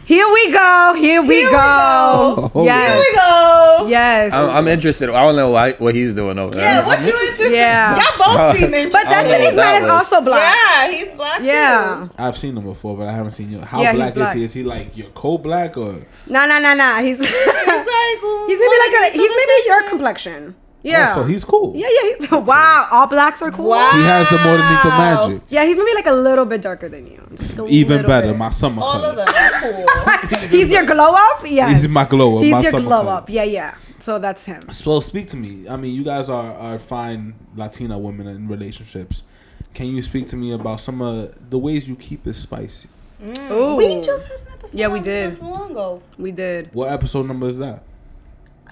Here we go. Here we go. Oh, Yes. Here we go. Yes. I'm interested. I don't know what he's doing over there. Yeah, what you interested? Yeah. Y'all both seem interested. But Destiny's that man is was- also black. Yeah, he's black Yeah. too. I've seen him before, but I haven't seen you. How Yeah, he's black, black. is he? Is he like your cold-black or? Nah. He's He's like, he's maybe your complexion. Yeah. Oh, so he's cool. Yeah. He's, wow. All blacks are cool. Wow. He has the Morenito magic. Yeah, he's maybe like a little bit darker than you. Just a Even little better, bit. my summer All color. of them are cool. He's your glow up. Yes. He's my glow up. He's my your summer glow color. up. Yeah. So that's him. So speak to me. I mean, you guys are fine Latina women in relationships. Can you speak to me about some of the ways you keep it spicy? Ooh. We just had an episode. Yeah, we on did. this not too long ago. We did. What episode number is that?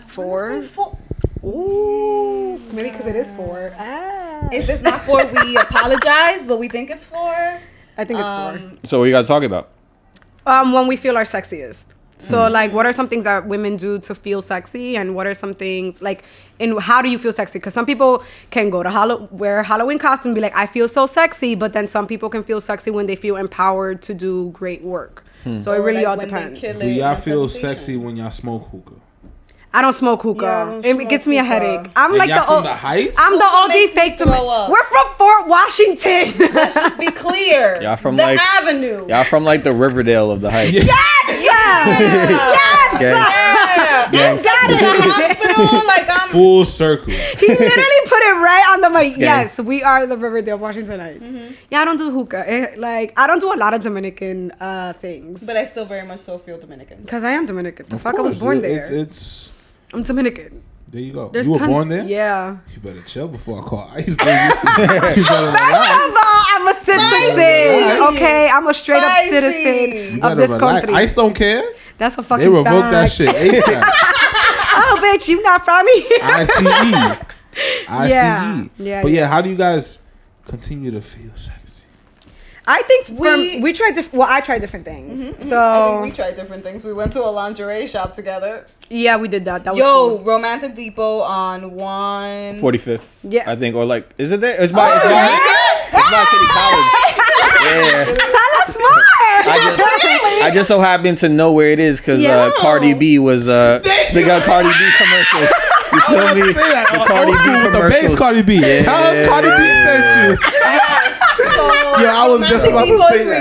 4. Four. Ooh. Maybe because it is 4. Ah. If it's not 4, we apologize, but we think it's 4. I think it's 4. So what you guys talking about? When we feel our sexiest. So like, what are some things that women do to feel sexy, and what are some things like, and how do you feel sexy? Because some people can go to wear a Halloween costume and be like, I feel so sexy, but then some people can feel sexy when they feel empowered to do great work. So it Or, really like, all when they depends. kill Do it y'all in feel presentation. sexy when y'all smoke hookah? I don't smoke hookah. Yeah, I don't It smoke gets me a hookah. headache. I'm And like y'all the from old. the Heights? I'm the Hookah old makes me fake to throw up. We're from Fort Washington. Let's just be clear. Y'all from the like- Avenue. Y'all from like the Riverdale of the Heights. Yes! Yes! Gang. Exactly. The hospital, like I'm. Full circle. He literally put it right on the mic. Yes, we are the Riverdale, Washington Heights. Yeah, I don't do hookah. I don't do a lot of Dominican things. But I still very much so feel Dominican. Because I am Dominican. The Of fuck, I was course, born there. It's I'm Dominican. there you go. There's You were tons- born there? Yeah. You better chill before I call ice, baby. You better relax. I'm a citizen. Okay, I'm a straight up Spicy. citizen You of better this relax. country. Ice don't care. That's a fucking They revoked that fact. shit ASAP. Oh, bitch, you not from me? ICE. Yeah. Yeah, But yeah. how do you guys continue to feel sexy? I think We- we tried I tried different things. I think So we tried different things. We went to a lingerie shop together. yeah, we did that. That was Yo, cool. Romantic Depot on 1. 45th. Yeah. I think, or like, is it there? It's by City College. Yeah. Tell us more. I just so happen to know where it is because Yo. Cardi B was they got Cardi B commercials. You feel me? The Cardi B The base commercials. Cardi B. Tell him Cardi B sent you. So, Yo, I was just Romantic about to Depot say is that.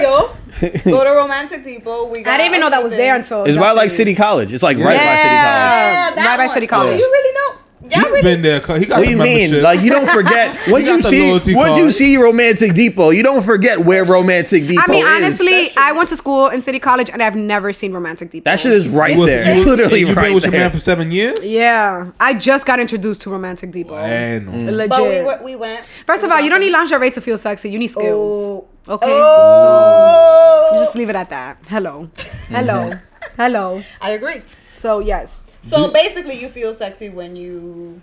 real. Go to Romantic Depot. We got I didn't even know that was there everything. until It's by like Justin. City College. It's like right by City College. Yeah, that right by one. City Oh, College. you really know? Y'all He's really been there. He got What do you the mean? membership. Like you don't forget once got you the see loyalty once you card. see Romantic Depot, you don't forget where Romantic Depot I mean, is. honestly, I went to school in City College and I've never seen Romantic Depot. That shit is right You was- there. you It's was- literally you right been with there. your man for 7 years? Yeah, I just got introduced to Romantic Depot. Bueno. Legit. But we went. First of all, you don't need lingerie to feel sexy. You need skills. Oh. Okay. Oh. leave it at that. Hello. I agree. So yes, So basically, you feel sexy when you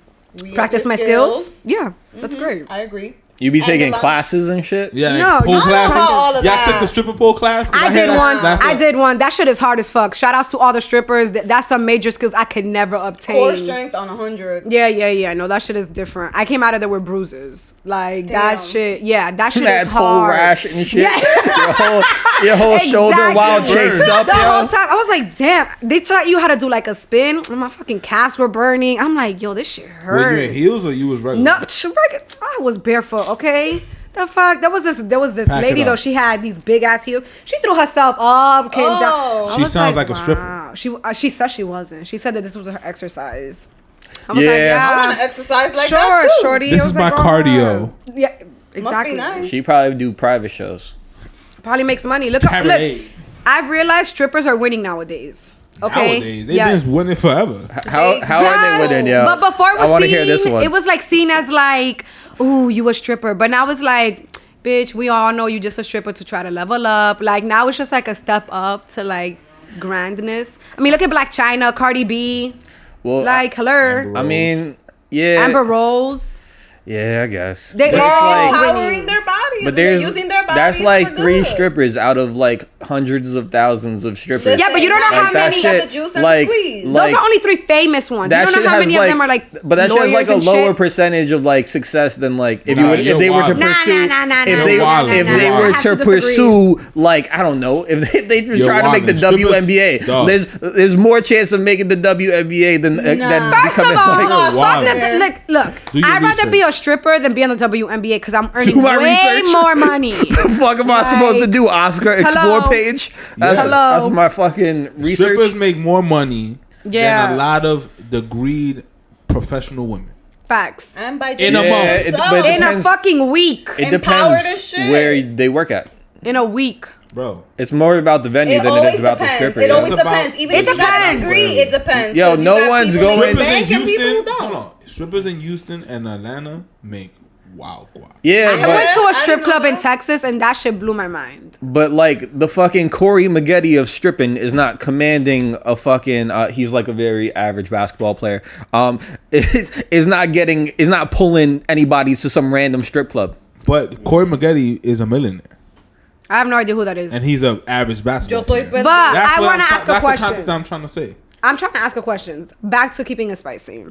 practice my skills. Yeah, that's great. I agree. You be And taking the lo- classes and shit? Yeah, No, like pole you don't classes. know all of Y'all that. took the stripper pole class? 'Cause I heard did that's- one. that's I a- did one. That shit is hard as fuck. Shout outs to all the strippers. That's some major skills I could never obtain. Core strength on 100. Yeah. No, that shit is different. I came out of there with bruises. Like that Damn. shit. Yeah, that shit That is whole hard. rash and shit. Yeah. Your whole shoulder Exactly. wild chafed up, The whole yo. time I was like, damn. They taught you how to do like a spin, and my fucking calves were burning. I'm like, yo, this shit hurts. Were you in heels or you was regular? No, I was barefoot. Okay. The fuck? There was this Pack it lady though. up. She had these big ass heels. She threw herself up, came down. I She was sounds like a stripper. She said she wasn't. She said that this was her exercise. I was Yeah. like, yeah. I want to exercise like sure, that too. shorty. This I was is my like, cardio. Yeah, Must exactly. be nice. She probably do private shows. Probably makes money. Look. Parades. I've realized strippers are winning nowadays. Okay. Nowadays, they've been winning forever. How are they winning, yo? But before it was I want to hear this one. It was like seen as like, ooh, you a stripper. But now it's like, bitch, we all know you just a stripper to try to level up. Like now it's just like a step up to like grandness. I mean, look at Black China, Cardi B, Well, like her, I mean, yeah. Amber Rose. Yeah, I guess. They But all it's like- winning. Empowering their bodies. But and they're there's using their bodies that's like for 3 good. strippers out of like hundreds of thousands of strippers. Yeah, but you don't know how Like, that many. shit, got the juice and like, the squeeze. like, Those are only 3 famous ones. You that don't shit know how has many like, of them are like. but that shit has like lawyers a and lower shit. percentage of like success than like if Nah, you would, you're if they were to wildin'. pursue Nah, if nah, they nah, if nah, they nah. were I have to to disagree. pursue like I don't know if they were You're trying to make the wildin'. Strippers- WNBA. Dog. There's more chance of making the WNBA than First of becoming all, like Wow. fuck the, look. Do your I'd rather be research. a stripper than be on the WNBA because I'm earning Do my way research. more money. the fuck am I supposed to do? Oscar Explore Hello? page? That's, Hello? that's my fucking research. Strippers make more money Yeah. than a lot of degreed professional women. Facts. And by In a doing month. so, but it In a depends- fucking week. It Empowered depends as shit. where they work at. In a week. Bro, It's more about the venue it than it always is about depends. the stripper. It yo. always It's about- depends. Even It if you got a depends. degree, it depends. Yo, 'Cause you no got one's people who going- make strippers in bank and people who Houston, don't. hold on. Strippers in Houston and Atlanta make wow guap. Yeah, I went to I a strip didn't club know in that. Texas and that shit blew my mind. but like the fucking Corey Maggette of stripping is not commanding a fucking. He's like a very average basketball player. Is not pulling anybody to some random strip club. But Corey Maggette is a millionaire, I have no idea who that is. and he's an average basketball Yo estoy player. perdido. But I what want to I'm ask a That's the question. context I'm trying to say. I'm trying to ask a question. Back to keeping it spicy.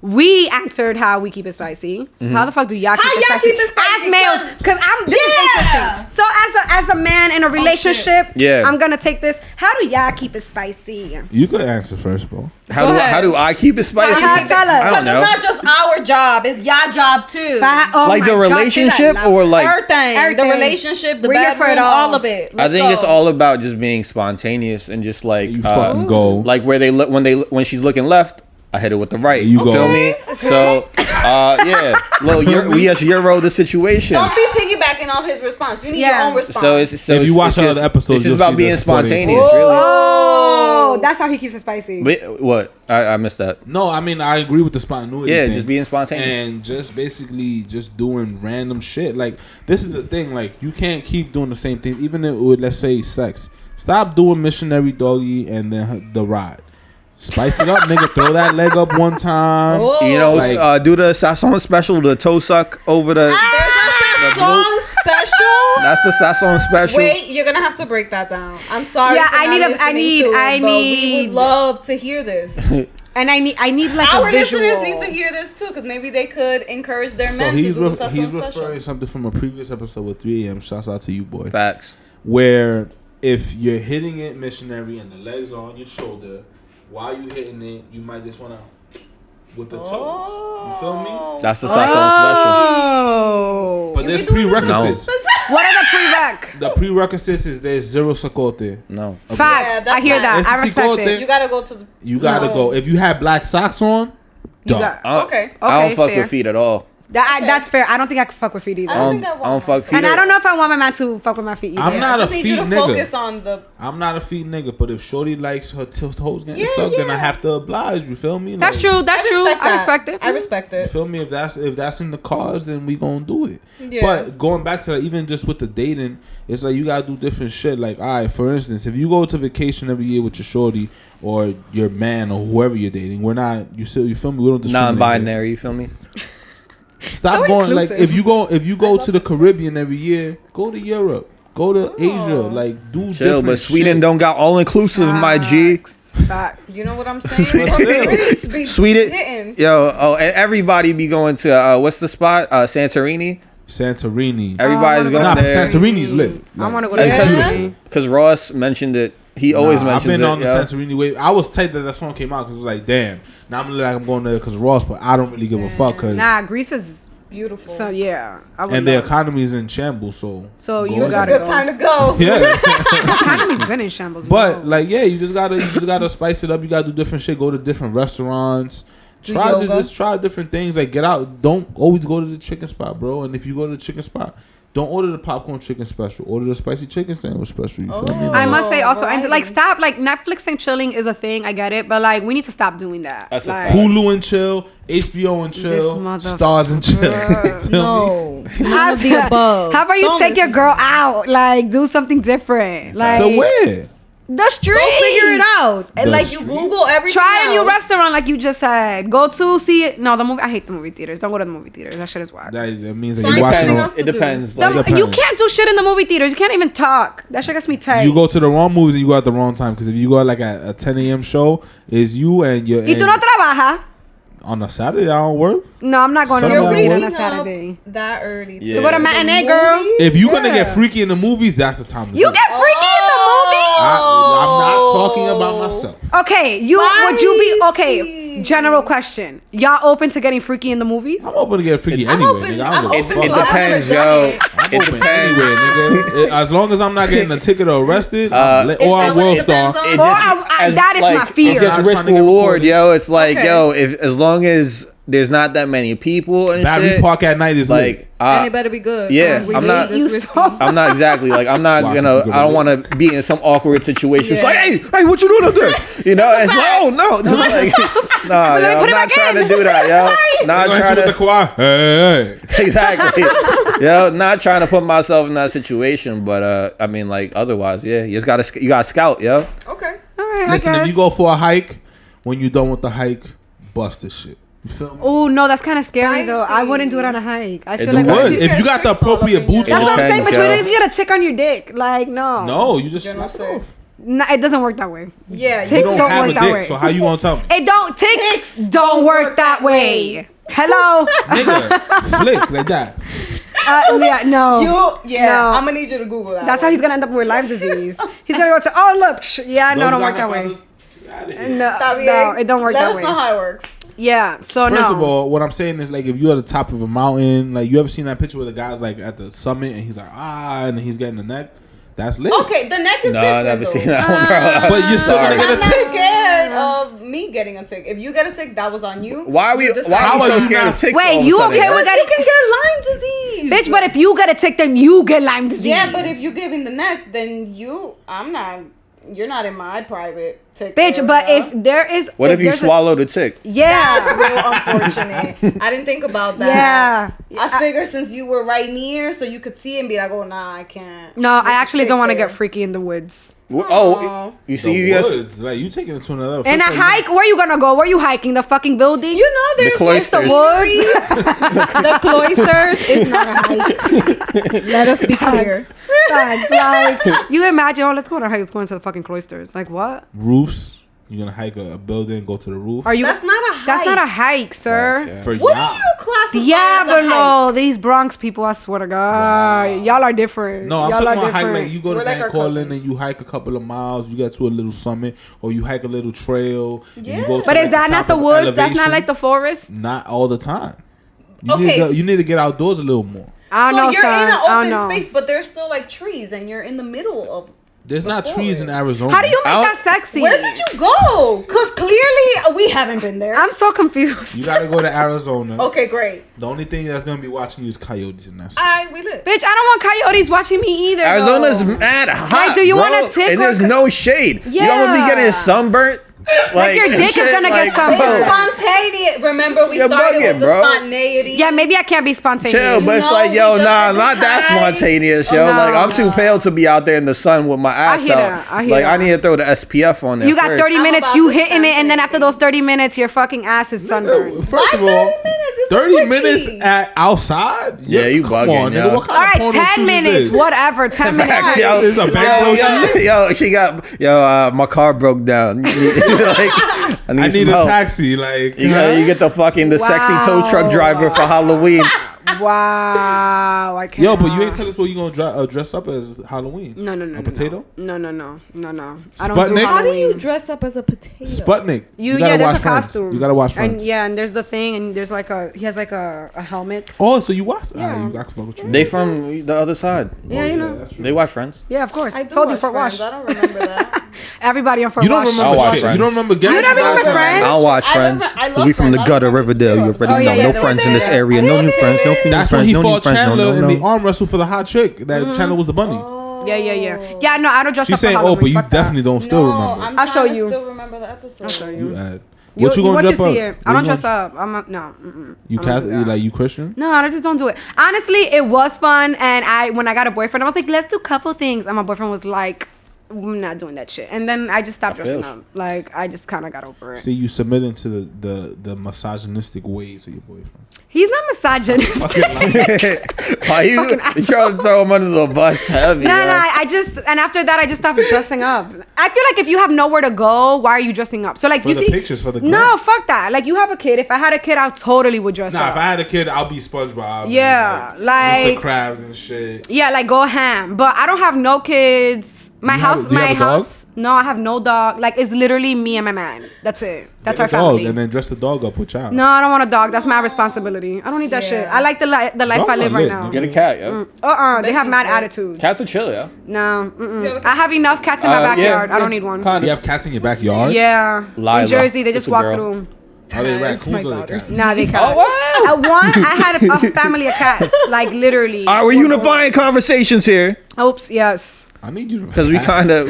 We answered how we keep it spicy. How the fuck do y'all keep How it y'all spicy? keep it spicy? As males, because this is interesting. So as a man in a relationship, Yeah. I'm gonna take this. How do y'all keep it spicy? You could answer first, bro. How Go do ahead. how do I keep it spicy? How do you tell us? I don't Because know. it's not just our job; it's your job too. Oh Like my the God, relationship shit, I love or it. like Everything, Everything. the relationship, the We're here for bedroom, it all all. of it. I Let's think it's go. all about just being spontaneous and just like You fucking go. like where they look when she's looking left, I hit her with the right. You go. Feel me? So yeah, little Euro the situation. Don't be piggybacking off his response. You need Yeah. your own response. So it's If you watch other episodes, it's just you'll about see being the spontaneous. spontaneous, really. Oh, that's how he keeps it spicy. Wait, what? I missed that. No, I mean I agree with the spontaneity. Yeah, thing. just being spontaneous. and just basically just doing random shit. Like this is the thing. Like you can't keep doing the same thing, even if with let's say sex. Stop doing missionary doggy and then the ride. Spice it up, nigga. Throw that leg up one time. You know, Like- do the Sazon special, the toe suck over the. There's a song special. That's the Sazon special. Wait, you're gonna have to break that down. I'm sorry. Yeah, for I not need a- I listening need- to it, I but we need- would love to hear this. And I need like Our a visual. listeners need to hear this too, because maybe they could encourage their So men to he's do the Sazon he's special. referring something from a previous episode with 3AM. Shouts out to you, boy. Facts. Where if you're hitting it missionary and the legs are on your shoulder, while you hitting it, you might just wanna with the toes. You feel me? That's the Sazon special. Oh. But there's prerequisites. What are the prereq? The prerequisites is there's zero sacote. No. Facts. Yeah, that's I hear fine. that. Ese I respect cicote- it. You gotta go to the. You gotta go. If you have black socks on, You dog. got- I Okay. don't Okay, fuck fair. with feet at all. That's fair. I don't think I could fuck with feet either. I don't think I I don't want fuck feet. And I don't know if I want my man to fuck with my feet either. I'm not I a just need feet you to nigga. focus on the. I'm not a feet nigga, but if shorty likes her toes getting Yeah, sucked, then I yeah. have to oblige. You feel me? That's Like, true. That's true. I respect it. I respect You it. feel me? If that's in the cards, then we gonna do it. Yeah. But going back to that, even just with the dating, it's like you gotta do different shit. Like, all right, for instance, if you go to vacation every year with your shorty or your man or whoever you're dating, we're not. You feel me? We don't discriminate. Non-binary. You feel me? Stop So going. Like, inclusive. if you go to the Caribbean every year, go to Europe, go to Asia. Like, do Chill, different but Sweden shit. don't got all inclusive, my G. Fact. You know what I'm saying? Sweden, hitting. yo, and everybody be going to what's the spot? Santorini. Santorini. Everybody's going Nah, there. Santorini's lit. I want to go That's to Yeah. Santorini. Because Ross mentioned it. He always I've mentions been it. on the yo. Santorini wave. I was tight that song came out because it was like, damn. Now I'm like I'm going there because of Ross, but I don't really give a fuck. Cause Nah, Greece is Beautiful. so yeah. I would and the love- economy is in shambles, so So go you ahead. It's a gotta good go. time to go. yeah. The economy's been in shambles. But no. like, yeah, you just gotta spice it up. You gotta do different shit. Go to different restaurants. Do Try yoga. just try different things. Like, get out. Don't always go to the chicken spot, bro. And if you go to the chicken spot, don't order the popcorn chicken special. Order the spicy chicken sandwich special. You feel me? I must say also, and variety. like stop, like Netflix and chilling is a thing. I get it, but like we need to stop doing that. That's a like, fact. Hulu and chill, HBO and chill, motherfucker. Stars and chill. You feel me? No, none of the above. How about you Don't take your listen. girl out? Like do something different. Like So where? the street. Go figure it out. And The like you streets. Google everything. Try a new else. restaurant, like you just said. Go to see it. No, the movie. I hate the movie theaters. Don't go to the movie theaters. That shit is wild. That means that Find you're watching. something on- else. It depends. The- Like, depends. you can't do shit in the movie theaters. You can't even talk. That shit gets me tight. You go to the wrong movies and you go at the wrong time. Because if you go like at a 10 a.m. show, is you and your. Y tú no trabajas. On a Saturday, I don't work. No, I'm not going to Some the of movie them theater on a Waking up Saturday. that early. Yeah. To go to The matinee, girl. If you're gonna get Yeah. freaky in the movies, that's the time to You do it. get freaky in the movie. I'm not talking about myself. Okay, would you be okay? Spicy. General question: y'all open to getting freaky in the movies? I'm open to get freaky I'm anyway, open- nigga. I I'm don't give a open it fuck. depends, I've yo. never done I'm It open depends. anyway, nigga. As long as I'm not getting a ticket or arrested, or that on what World it Star. depends on? It Or just, that is my fear. It's just I'm not risk trying to get reward, recorded. yo. It's like, Okay. yo, if as long as there's not that many people and Battery shit, Park at night is like, lit. And it better be good. yeah, We I'm need not- this You whiskey. so- I'm not exactly like I'm not Wow, gonna. good I don't with want to be in some awkward situation. It's Yeah. like, hey, what you doing up there? You know, it's like, oh no, like, nah, Let me yo, put I'm it not back trying in. to do that, yo. Not Go hit trying you with to the Kawhi. Hey, hey. exactly, yo. Not trying to put myself in that situation, but I mean, like, otherwise, yeah, you gotta scout, yo. Okay. All right, Listen, I guess. if you go for a hike, when you're done with the hike, bust this shit. You feel me? Oh no, that's kind of scary though. I Spicy. wouldn't do it on a hike. I feel It like would. what Would. If you got the Tricks all appropriate up in boots your- that's what on, I'm saying. But Depends, you yo. if you get a tick on your dick, like no, no, you just You're not slap safe. off. no, it doesn't work that way. Yeah. Ticks You don't don't have work a that dick, way. so how you gonna tell me? It don't ticks don't work that way. Hello. Nigga, flick like that. Yeah, no. Yeah. No. I'm gonna need you to Google that. That's how one. he's gonna end up with Lyme disease. He's gonna go to look, yeah, no, Those don't work guys that are way. about to- No, Está bien. no, it don't work Let that us way. know how it works. Yeah, so First no. of all, what I'm saying is like if you're at the top of a mountain, like you ever seen that picture where the guy's like at the summit and he's like and then he's getting the neck. That's lit. Okay, the neck is No, different. I never though. seen that one, bro. But you're still Sorry. gonna I'm get a not tick. scared of me getting a tick. If you get a tick, that was on you. Why are we? You decide. Why are How we are so you scared not- of ticks? Wait, all of a you sudden, okay yo? with that? You can get Lyme disease. Bitch, but if you get a tick, then you get Lyme disease. Yeah, but if you're giving the neck, then you're not in my private tick. Bitch, but area. if there is. What if you there's a- swallowed a tick? That's Yeah. real unfortunate. I didn't think about that. Yeah. I figured since you were right near, so you could see and be like, oh, nah, I can't. No, I There's a actually tick don't want to there. get freaky in the woods. Oh, you see, you The guys. woods, like you taking it to another. In a first, like, hike, where you gonna go? Where you hiking? The fucking building? You know, there's cloisters. the cloisters is not a hike. Let us be clear. Facts. Like, you imagine, let's go on a hike. Let's go into the fucking cloisters. Like, what? roofs. You're gonna hike a building, go to the roof. Are you? That's not a hike. That's not a hike, sir. Yeah. For What y'all. do you classify as a hike? Diablo, these Bronx people, I swear to God. Y'all are different. No, I'm Y'all talking are about hike different. like you go to We're like Van our Cortlandt cousins. and you hike a couple of miles, you get to a little summit, or you hike a little trail. and Yeah. You go to But like is that top not the of woods? That's not elevation. like the forest? Not all the time. You, Okay, need to, you need to get outdoors a little more. I So don't know, you're son. in an I don't open know. space, but there's still like trees, and you're in the middle of There's not trees in Arizona. How do you make that sexy? Where did you go? Because clearly we haven't been there. I'm so confused. You gotta go to Arizona. Okay, great. The only thing that's gonna be watching you is coyotes and that's. We live. Bitch, I don't want coyotes watching me either. Arizona's though. mad hot. Like, do you bro, want a tick and or there's no shade. You gonna be Yeah. getting sunburnt. Like, your dick is gonna get sunburned. bro, Spontaneous. Remember, we You're started bugging, with the bro. spontaneity. Yeah, maybe I can't be spontaneous. Chill, but it's No, like, we yo, just nah, did not that the time. spontaneous, yo. No. Like, I'm too pale to be out there in the sun with my ass hear out. that. I hear Like, I that. need to throw the SPF on there. You got first. 30 I'm minutes, about you the hitting it, and then same after those 30 minutes, your fucking ass is sunburned. First of all, 30 minutes is 30 quickie. minutes at outside. Yeah, you come bugging, on, yo. nigga. What kind All of right, porno 10 shoot is minutes, this? whatever, 10 minutes. Facts, yo. It's a back Yo, she got, my car broke down. Like, I need I some need a help. taxi. Like, You get the fucking sexy tow truck Wow. driver for Halloween. Wow, I can't. yo, but you ain't tell us what you gonna dress up as Halloween. No. A potato? No. I don't do Sputnik? How do you Halloween. dress up as a potato? Sputnik. Yeah, gotta there's watch a Friends. costume. You gotta watch Friends. And there's the thing, and there's like he has like a helmet. Oh, so you watch? Yeah. I can fuck with you. They from the other side. Yeah, you know. That's true. They watch Friends. Yeah, of course. I do Told you watch Fort Friends. Wash. I don't remember that. Everybody on Fort You don't Wash. I'll remember watch shit. Friends. You don't remember Gary? You don't remember Last Friends? I'll watch I Friends. remember- I love We from the Friends. I gutter, remember Riverdale. You episodes. already Oh, know. yeah, No the friends in this Riverdale. area. No new friends. No female That's friends. when he No new fought friends. Chandler No, and no, the no. arm wrestle for the hot chick. That Chandler was the bunny. Yeah. No, I don't dress She's up for saying, Halloween. but you Fuck that. definitely don't still remember. I'm I'll show trying to you. still remember the episode. I'll show you. You add. What you gonna once dress you up? see it. I don't dress up. I'm not, no. You I don't do Catholic? that. Like you Christian? No, I just don't do it. Honestly, it was fun, and when I got a boyfriend, I was like, let's do a couple things, and my boyfriend was like, I'm not doing that shit, and then I just stopped dressing feels. up. Like I just kind of got over it. See, you submitting to the misogynistic ways of your boyfriend. He's not misogynistic. Why you trying to throw him under the bus heavy? No, yo? I just, and after that, I just stopped dressing up. I feel like if you have nowhere to go, why are you dressing up? So like For you the see, pictures, for the no, gram. fuck that. Like you have a kid. If I had a kid, I totally would dress Nah, up. if I had a kid, I'll be SpongeBob. Yeah, and, like- Mr. Krabs and shit. Yeah, like go ham. But I don't have no kids. My You have- house, do you my have a dog? house. No, I have no dog. Like it's literally me and my man. That's it. That's Get our a dog family. and then dress the dog up with child. No, I don't want a dog. That's my responsibility. I don't need that shit. I like the life Dogs I are live right lit, now. nigga. Get a cat, yo. They have mad attitudes. Cats are chill, yo. No, I have enough cats in my backyard. I don't need one. You have cats in your backyard? Yeah, Lila. in Jersey, they just It's a walk girl. through. Are they raccoons or they cats? Nah, they cats. Oh, wow. I had a family of cats, like literally. All right, we're unifying conversations here. Oops, yes. I need you to. Because we kind of,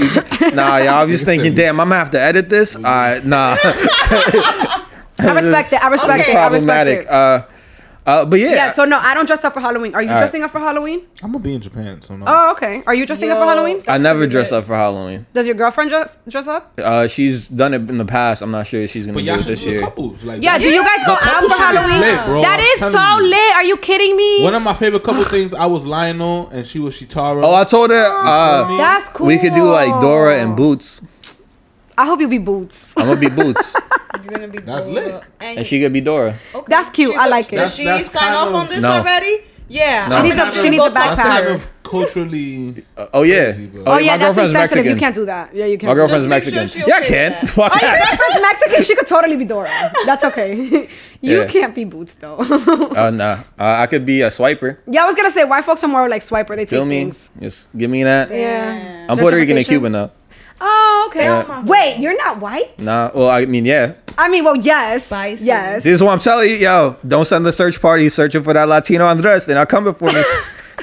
nah, yeah, I was just thinking, damn, I'm going to have to edit this. Nah. I respect it. I respect it. I respect Problematic. it. But yeah. Yeah, so no, I don't dress up for Halloween. Are you All right. dressing up for Halloween? I'm gonna be in Japan, so no. Oh, okay. Are you dressing up for Halloween? I never dress up for Halloween. Does your girlfriend dress up? She's done it in the past. I'm not sure if she's going to But do y'all it should this do year. couples. Like, Yeah, do you guys go out couple for shit is Halloween? lit, bro. That I'm is telling so you. lit. Are you kidding me? One of my favorite couple things, I was Lionel and she was Shitara. Oh, I told her That's cool. we could do like Dora and Boots. I hope you be Boots. I'm going to be Boots. You're gonna be That's Dora. lit. And she could be Dora. Okay. That's cute. I like it. Does she That's sign kind off of- on this No. already? Yeah. No. I'm She gonna needs a- have she to needs go a talk That's to backpack. kind her. of culturally. Oh, yeah. crazy, but- Oh yeah, my that's girlfriend's insensitive. You Mexican. can't do that. Yeah, you can't. My do girlfriend's Just make Mexican. sure she Yeah, I okay can. with that. Fuck that. Your that. girlfriend's Mexican. She could totally be Dora. That's okay. You Yeah. can't be Boots though. Nah. I could be a swiper. Yeah, I was gonna say white folks are more like swiper. They take Feel me? things. Just give me that. Yeah. I'm Puerto Rican and Gentrification. Cuban though. Oh, okay. out my Wait, you're not white? Nah. Well, I mean, yeah. I mean, well, yes. Spicy. Yes. This is what I'm telling you, yo. Don't send the search party searching for that Latino Andres. They're not coming for me.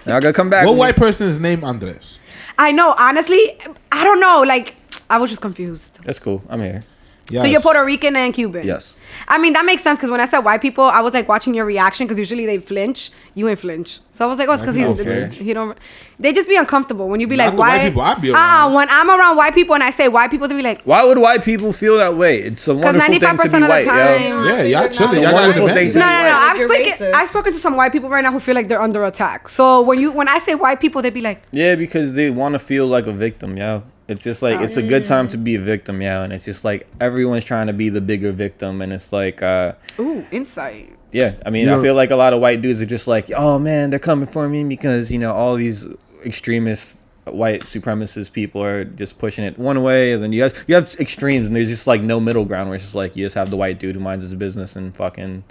They're not gonna come back. What with me. white person is named Andres? I know. Honestly, I don't know. Like, I was just confused. That's cool. I'm here. Yes. So you're Puerto Rican and Cuban. Yes. I mean, that makes sense because when I said white people, I was like watching your reaction because usually they flinch. You ain't flinch. So I was like, oh, it's because White he's people don't he don't. They just be uncomfortable when you be Not like the white white people I be around. When I'm around white people and I say white people, they be like, Why would white people feel that way? It's a because wonderful thing to 95% be of the white, yo. time. Yeah, y'all chilling. a Y'all got wonderful thing advantage. to No, be no, no. white. I've spoken to some white people right now who feel like they're under attack. So when I say white people, they be like, Yeah, because they want to feel like a victim, yo. It's just like it's a good time to be a victim, yo. And it's just like everyone's trying to be the bigger victim, and it's like, ooh, insight. yeah. I mean, I feel like a lot of white dudes are just like, oh man, they're coming for me because all these extremist white supremacist people are just pushing it one way, and then you have extremes, and there's just like no middle ground where it's just like you just have the white dude who minds his business and fucking,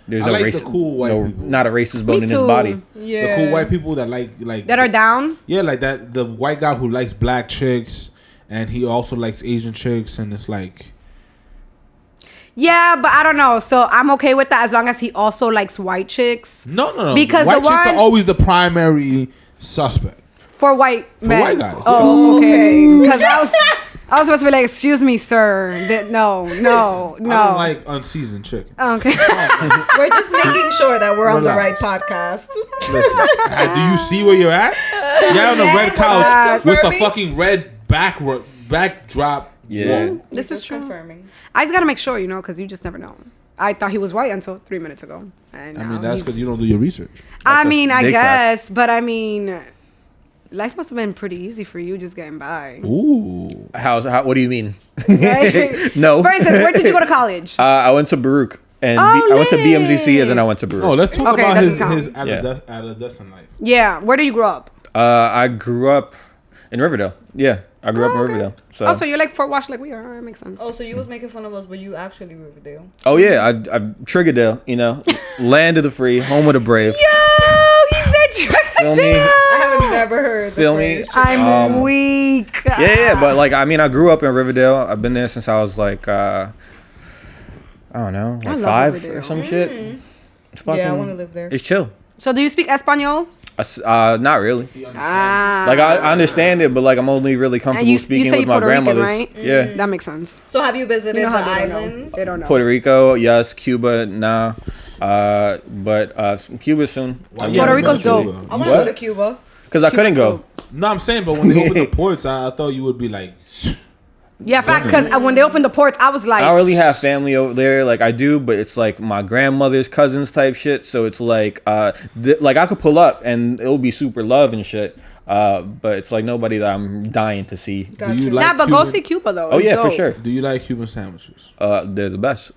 There's I no like race. the cool white people. Not a racist bone in his too. body. Yeah. The cool white people that like That are down. Yeah, like that. The white guy who likes black chicks and he also likes Asian chicks, and it's like. Yeah, but I don't know. So I'm okay with that as long as he also likes white chicks. No. Because white the chicks one are always the primary suspect. for white men. white guys, Oh, okay. Because I was supposed to be like, excuse me, sir. No. I don't like unseasoned chicken. Okay. We're just making sure that we're on the right Relax. podcast. Listen, do you see where you're at? You're on a red couch with a fucking red backdrop. Yeah. wall. This is Just true. confirming. I just gotta make sure, because you just never know. I thought he was white until 3 minutes ago. And I now mean, that's he's- because you don't do your research. I a mean, I big fact. guess, but I mean, life must have been pretty easy for you just getting by. Ooh. How? What do you mean? Right? No. For instance, where did you go to college? I went to Baruch, and Oh, I went to BMGC, lit. and then I went to Baruch. No, let's talk Okay, about that his doesn't count. adolescent life. Yeah. Where did you grow up? I grew up in Riverdale. Yeah, I grew up in Riverdale. So. Oh, so you're like Fort Wash like we are. That makes sense. Oh, so you was making fun of us, but you actually Riverdale. Oh yeah, I Triggerdale. Land of the free, home of the brave. Yo, he said Feel me? Triggerdale. I haven't never heard. Feel me? I'm weak. Yeah, but like I mean, I grew up in Riverdale. I've been there since I was like I don't know, I like love 5 Riverdale. or some shit. It's fucking. Yeah, I want to live there. It's chill. So do you speak Espanol? Not really. Ah. Like I understand it, but like I'm only really comfortable you speaking say with my Puerto Rican, grandmothers. right? Yeah. That makes sense. So have you visited You know the how they don't know. islands? They don't know. Puerto Rico, yes. Cuba, nah. But Cuba soon. Why Puerto you Rico's haven't been to dope. Cuba? I want to What? go to Cuba. Because I couldn't go. No, I'm saying, but when they open the ports, I thought you would be like, Yeah, facts. Because when they opened the ports, I was like, I don't really have family over there. Like I do, but it's like my grandmother's cousins type shit. So it's like, like I could pull up and it'll be super love and shit. But it's like nobody that I'm dying to see. do you like Nah, but go Cuban- see Cuba though. Oh It's yeah, dope. for sure. Do you like Cuban sandwiches? They're the best.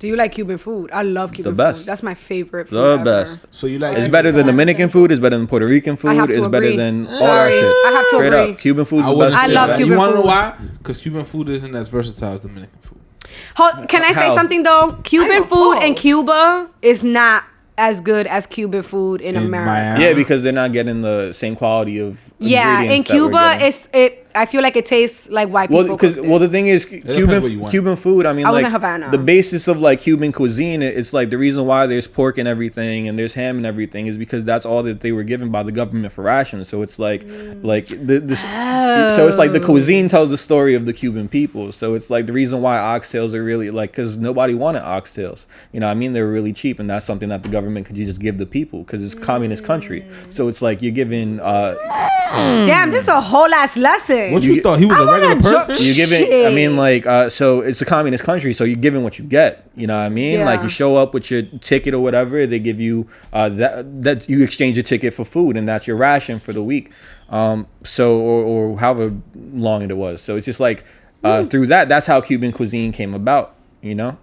Do you like Cuban food? I love Cuban best. food. That's my favorite food. The ever. best. So you like It's better than Dominican food. It's better than Puerto Rican I have food. to It's better agree. than all Sorry, that shit. I have to Straight agree. up, Cuban food is I the wouldn't best. I say love that. Cuban You want to know food. why? Because Cuban food isn't as versatile as Dominican food. Can I say How? something though? Cuban I'm food in appalled. Cuba is not as good as Cuban food in America. Miami. Yeah, because they're not getting the same quality of Yeah, in ingredients that we're Cuba, getting. I feel like it tastes like white people. Well, because cooked it. the thing is, depends where you Cuban went. Cuban food. I mean, I was like in Havana. the basis of like Cuban cuisine, it's like the reason why there's pork and everything, and there's ham and everything, is because that's all that they were given by the government for rations. So it's like, so it's like the cuisine tells the story of the Cuban people. So it's like the reason why oxtails are really like, because nobody wanted oxtails. You know, what I mean, they were really cheap, and that's something that the government could just give the people because it's a communist country. So it's like you're giving. Damn, this is a whole ass lesson. What you thought? He was a regular person? You giving, I Shit. mean, like, so it's a communist country, so you're giving what you get. You know what I mean? Yeah. Like, you show up with your ticket or whatever, they give you that you exchange your ticket for food, and that's your ration for the week. Or however long it was. So it's just like through that's how Cuban cuisine came about. You know?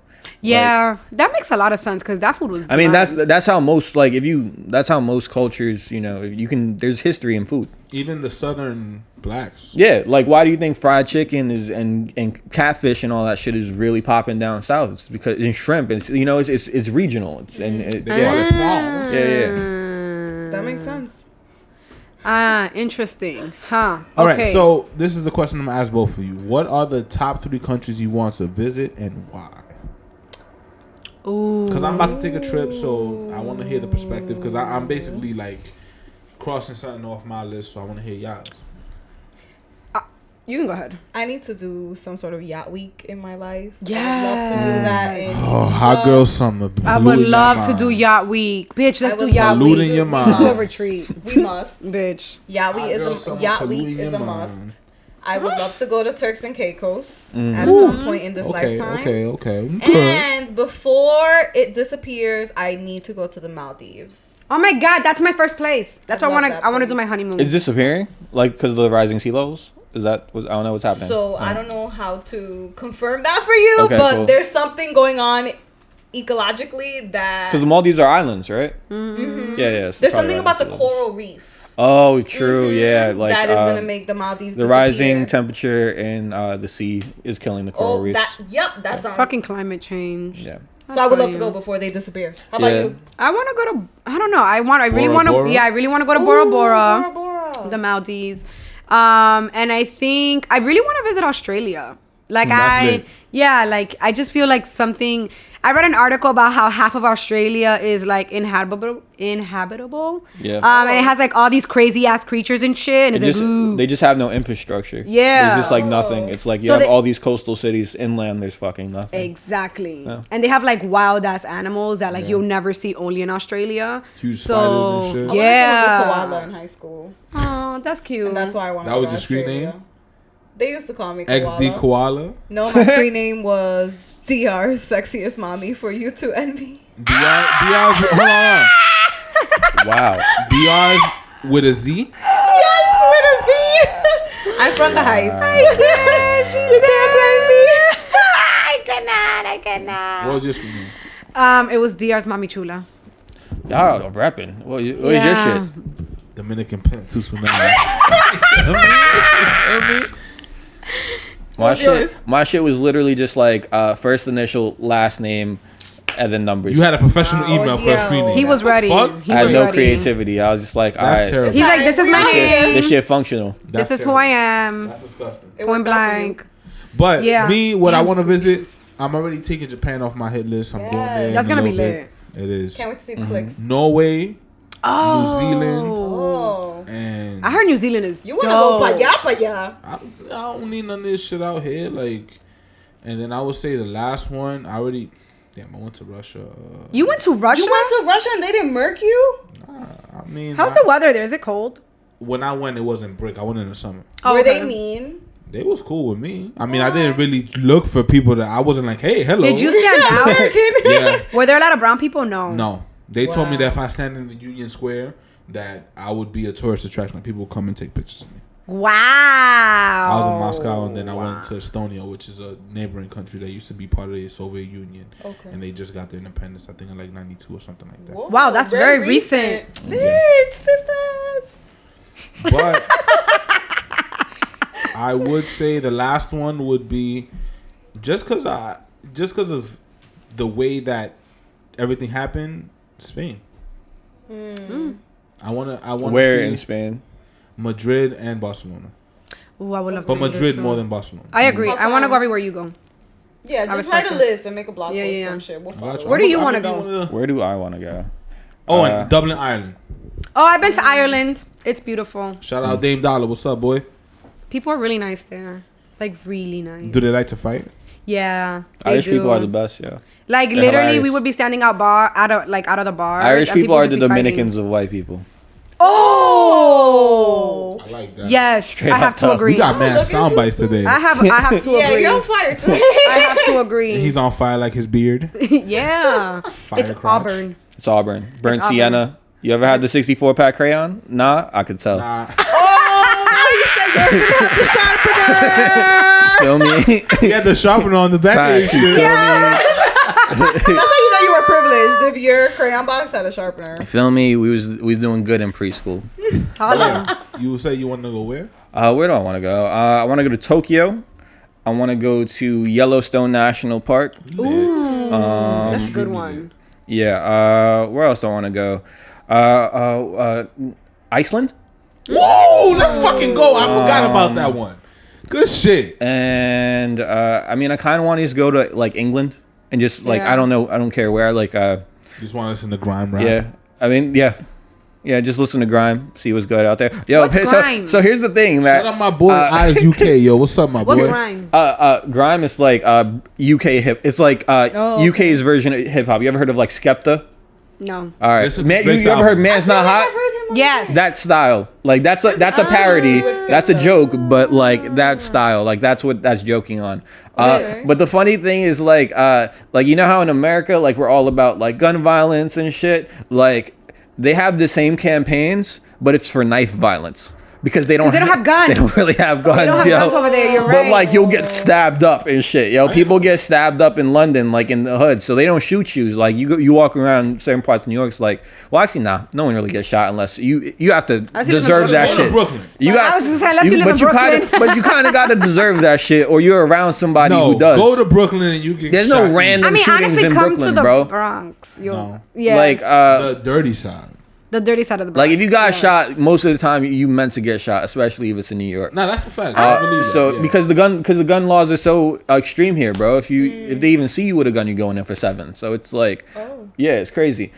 Yeah, that makes a lot of sense because that food was. I mean, bland. that's how most that's how most cultures. You know, there's history in food. Even the southern blacks. Yeah, like why do you think fried chicken is and catfish and all that shit is really popping down south? It's because in shrimp, it's it's regional. It's yeah. That makes sense. Interesting, huh? All right, Okay. so this is the question I'm gonna ask both of you. What are the top 3 countries you want to visit and why? Ooh. Because I'm about to take a trip, so I want to hear the perspective. Because I'm basically like crossing something off my list, so I want to hear y'all. You can go ahead. I need to do some sort of yacht week in my life. Yes. I would love to do that. In Oh, hot girl summer. I would love to do yacht week, bitch. Let's do yacht Polluting week. your Let's do a mind. retreat, We must. bitch. Yacht Hot week girl is a summer yacht week polluting is a your must. mind. I would love to go to Turks and Caicos Mm-hmm. at some point in this Okay, lifetime. okay. And before it disappears, I need to go to the Maldives. Oh my god, that's my first place. That's I where I love want to. that I want to do place. my honeymoon. Is disappearing like because of the rising sea levels? I don't know what's happening. So I don't know how to confirm that for you, Okay, but cool. there's something going on ecologically that Because the Maldives are islands, right? Mhm. Yeah. So there's probably something about the rising sea levels. coral reef Oh, true. Yeah, like that is gonna make the Maldives the disappear. rising temperature in the sea is killing the coral Oh, reefs. that sounds Fucking climate change. Yeah. So I would love to go before they disappear. How about you? I want to go to. I don't know. I really want to. Yeah, I really want to go to Bora Bora, the Maldives. And I think I really want to visit Australia. Like I just feel like something. I read an article about how half of Australia is like inhabitable. Yeah. And it has like all these crazy ass creatures and shit. And it's like, ooh. They just have no infrastructure. Yeah. There's just like nothing. It's like you have all these coastal cities inland. There's fucking nothing. Exactly. Yeah. And they have like wild ass animals that like you'll never see only in Australia. Huge spiders and shit. Yeah. I wanted to koala in high school. Oh, that's cute. And that's why I wanted to go was to your screen Australia. name? They used to call me Koala. XD Koala? No, my screen name was DR's sexiest mommy for you to envy. DR's, hold on. Wow. DR's with a Z? Yes, with a Z. I'm from the Heights. I cannot. What was your screen name? It was DR's Mami Chula. Y'all are rapping. What is your shit? Dominican Pimp, Too Tsunami. My shit was literally just like first initial, last name, and then numbers. You had a professional email for a screen name. He was ready. Fuck? He I had was no ready. creativity. I was just like, That's terrible. He's like, this is my name. This shit functional. This is who I am. That's disgusting. Point blank. But Yeah. me, what I want to James visit, I'm already taking Japan off my hit list. I'm going there. That's in a gonna be little lit. bit. It is. Can't wait to see the clicks. Norway, New Zealand, Oh. and I heard New Zealand is You want to go dope. pa-ya? I don't need none of this shit out here. Like, and then I would say the last one, I went to Russia. You went to Russia? You went to Russia and they didn't murk you? I mean, How's the weather there? Is it cold? when I went, it wasn't brick. I went in the summer. Oh, Were okay. they mean? They was cool with me. I mean, I didn't really look for people that I wasn't like, hey, hello. Did you stand out? Yeah. Were there a lot of brown people? No. No. They told me that if I stand in the Union Square, that I would be a tourist attraction. Like, people would come and take pictures of me. Wow. I was in Moscow, and then I went to Estonia, which is a neighboring country that used to be part of the Soviet Union. Okay. And they just got their independence, I think, in like 92 or something like that. Whoa, Wow, that's very recent. Bitch, sisters. But I would say the last one would be just because of the way that everything happened, Spain. I wanna Where see in Spain? Madrid and Barcelona. Ooh, I would love But to go Madrid too. more than Barcelona. I agree. I want to go everywhere you go. Yeah, just respect write a that. list and make a blog post or some shit. We'll follow. Where do you want to go? Where do I want to go? Oh, and Dublin, Ireland. Oh, I've been to Ireland. It's beautiful. Shout out Dame Dollar. What's up, boy? People are really nice there. Like, really nice. Do they like to fight? Yeah, they Irish do. people are the best, yeah. Like, They're literally, hilarious. we would be standing out of the bar. Irish people are the Dominicans of white people. Oh! I like that. Yes, Straight I have up to top. agree. We got mad sound bites today. I have to Yeah, agree. you're on fire today. I have to agree. He's on fire like his beard. Yeah. Fire It's crotch. Auburn. It's Auburn. Burnt It's Auburn. sienna. You ever had the 64-pack crayon? Nah, I could tell. Nah. Feel me? He had the sharpener on the back of his Facts, you shit. feel That's how you know you were privileged. If your crayon box had a sharpener. me? Feel me? We was doing good in preschool. Holla. You say you want to go where? Where do I want to go? I want to go to Tokyo. I want to go to Yellowstone National Park. Ooh, that's a good one. Yeah. Where else do I want to go? Iceland. Whoa! Let's fucking go. I forgot about that one. Good shit. And I mean, I kind of want to just go to like England and just like Yeah. I don't know, I don't care where. Like Just want to listen to grime rap. yeah. I mean, yeah. Just listen to grime, see what's good out there. Yo, What's grime? so here's the thing that Shout out my boy Eyes UK, yo. What's up, my What's boy? grime? grime is like UK hip. It's like UK's version of hip hop. You ever heard of like Skepta? No. All right, Listen to man, you Drake's ever heard album. "Man's Not Hot"? Yes. That style, like that's a parody. That's a joke, but like that style, like that's joking on. But the funny thing is like you know how in America like we're all about like gun violence and shit. Like they have the same campaigns, but it's for knife violence. because they don't have guns. They don't really have guns, They don't have yo. guns over there. You're But right. like you'll get stabbed up and shit, yo. People get stabbed up in London, like in the hood, so they don't shoot you. Like you walk around certain parts of New York, it's like, well, actually, nah, no one really gets shot unless you have to Unless you live in deserve that Go to shit. Brooklyn. You I was just saying, unless you live in Brooklyn. but you kind of got to deserve that shit, or you're around somebody No, who does. go to Brooklyn and you get There's shot. no random I mean, shootings honestly, in come Brooklyn, to the bro. Bronx. No. Yes. Like The dirty side. the dirty side of the Bronx. like if you got yes. shot, most of the time you meant to get shot, especially if it's in New York. No, that's a fact. I believe that, So yeah. because the gun laws are so extreme here, bro. If they even see you with a gun, you're going in for 7. So it's like, yeah, it's crazy.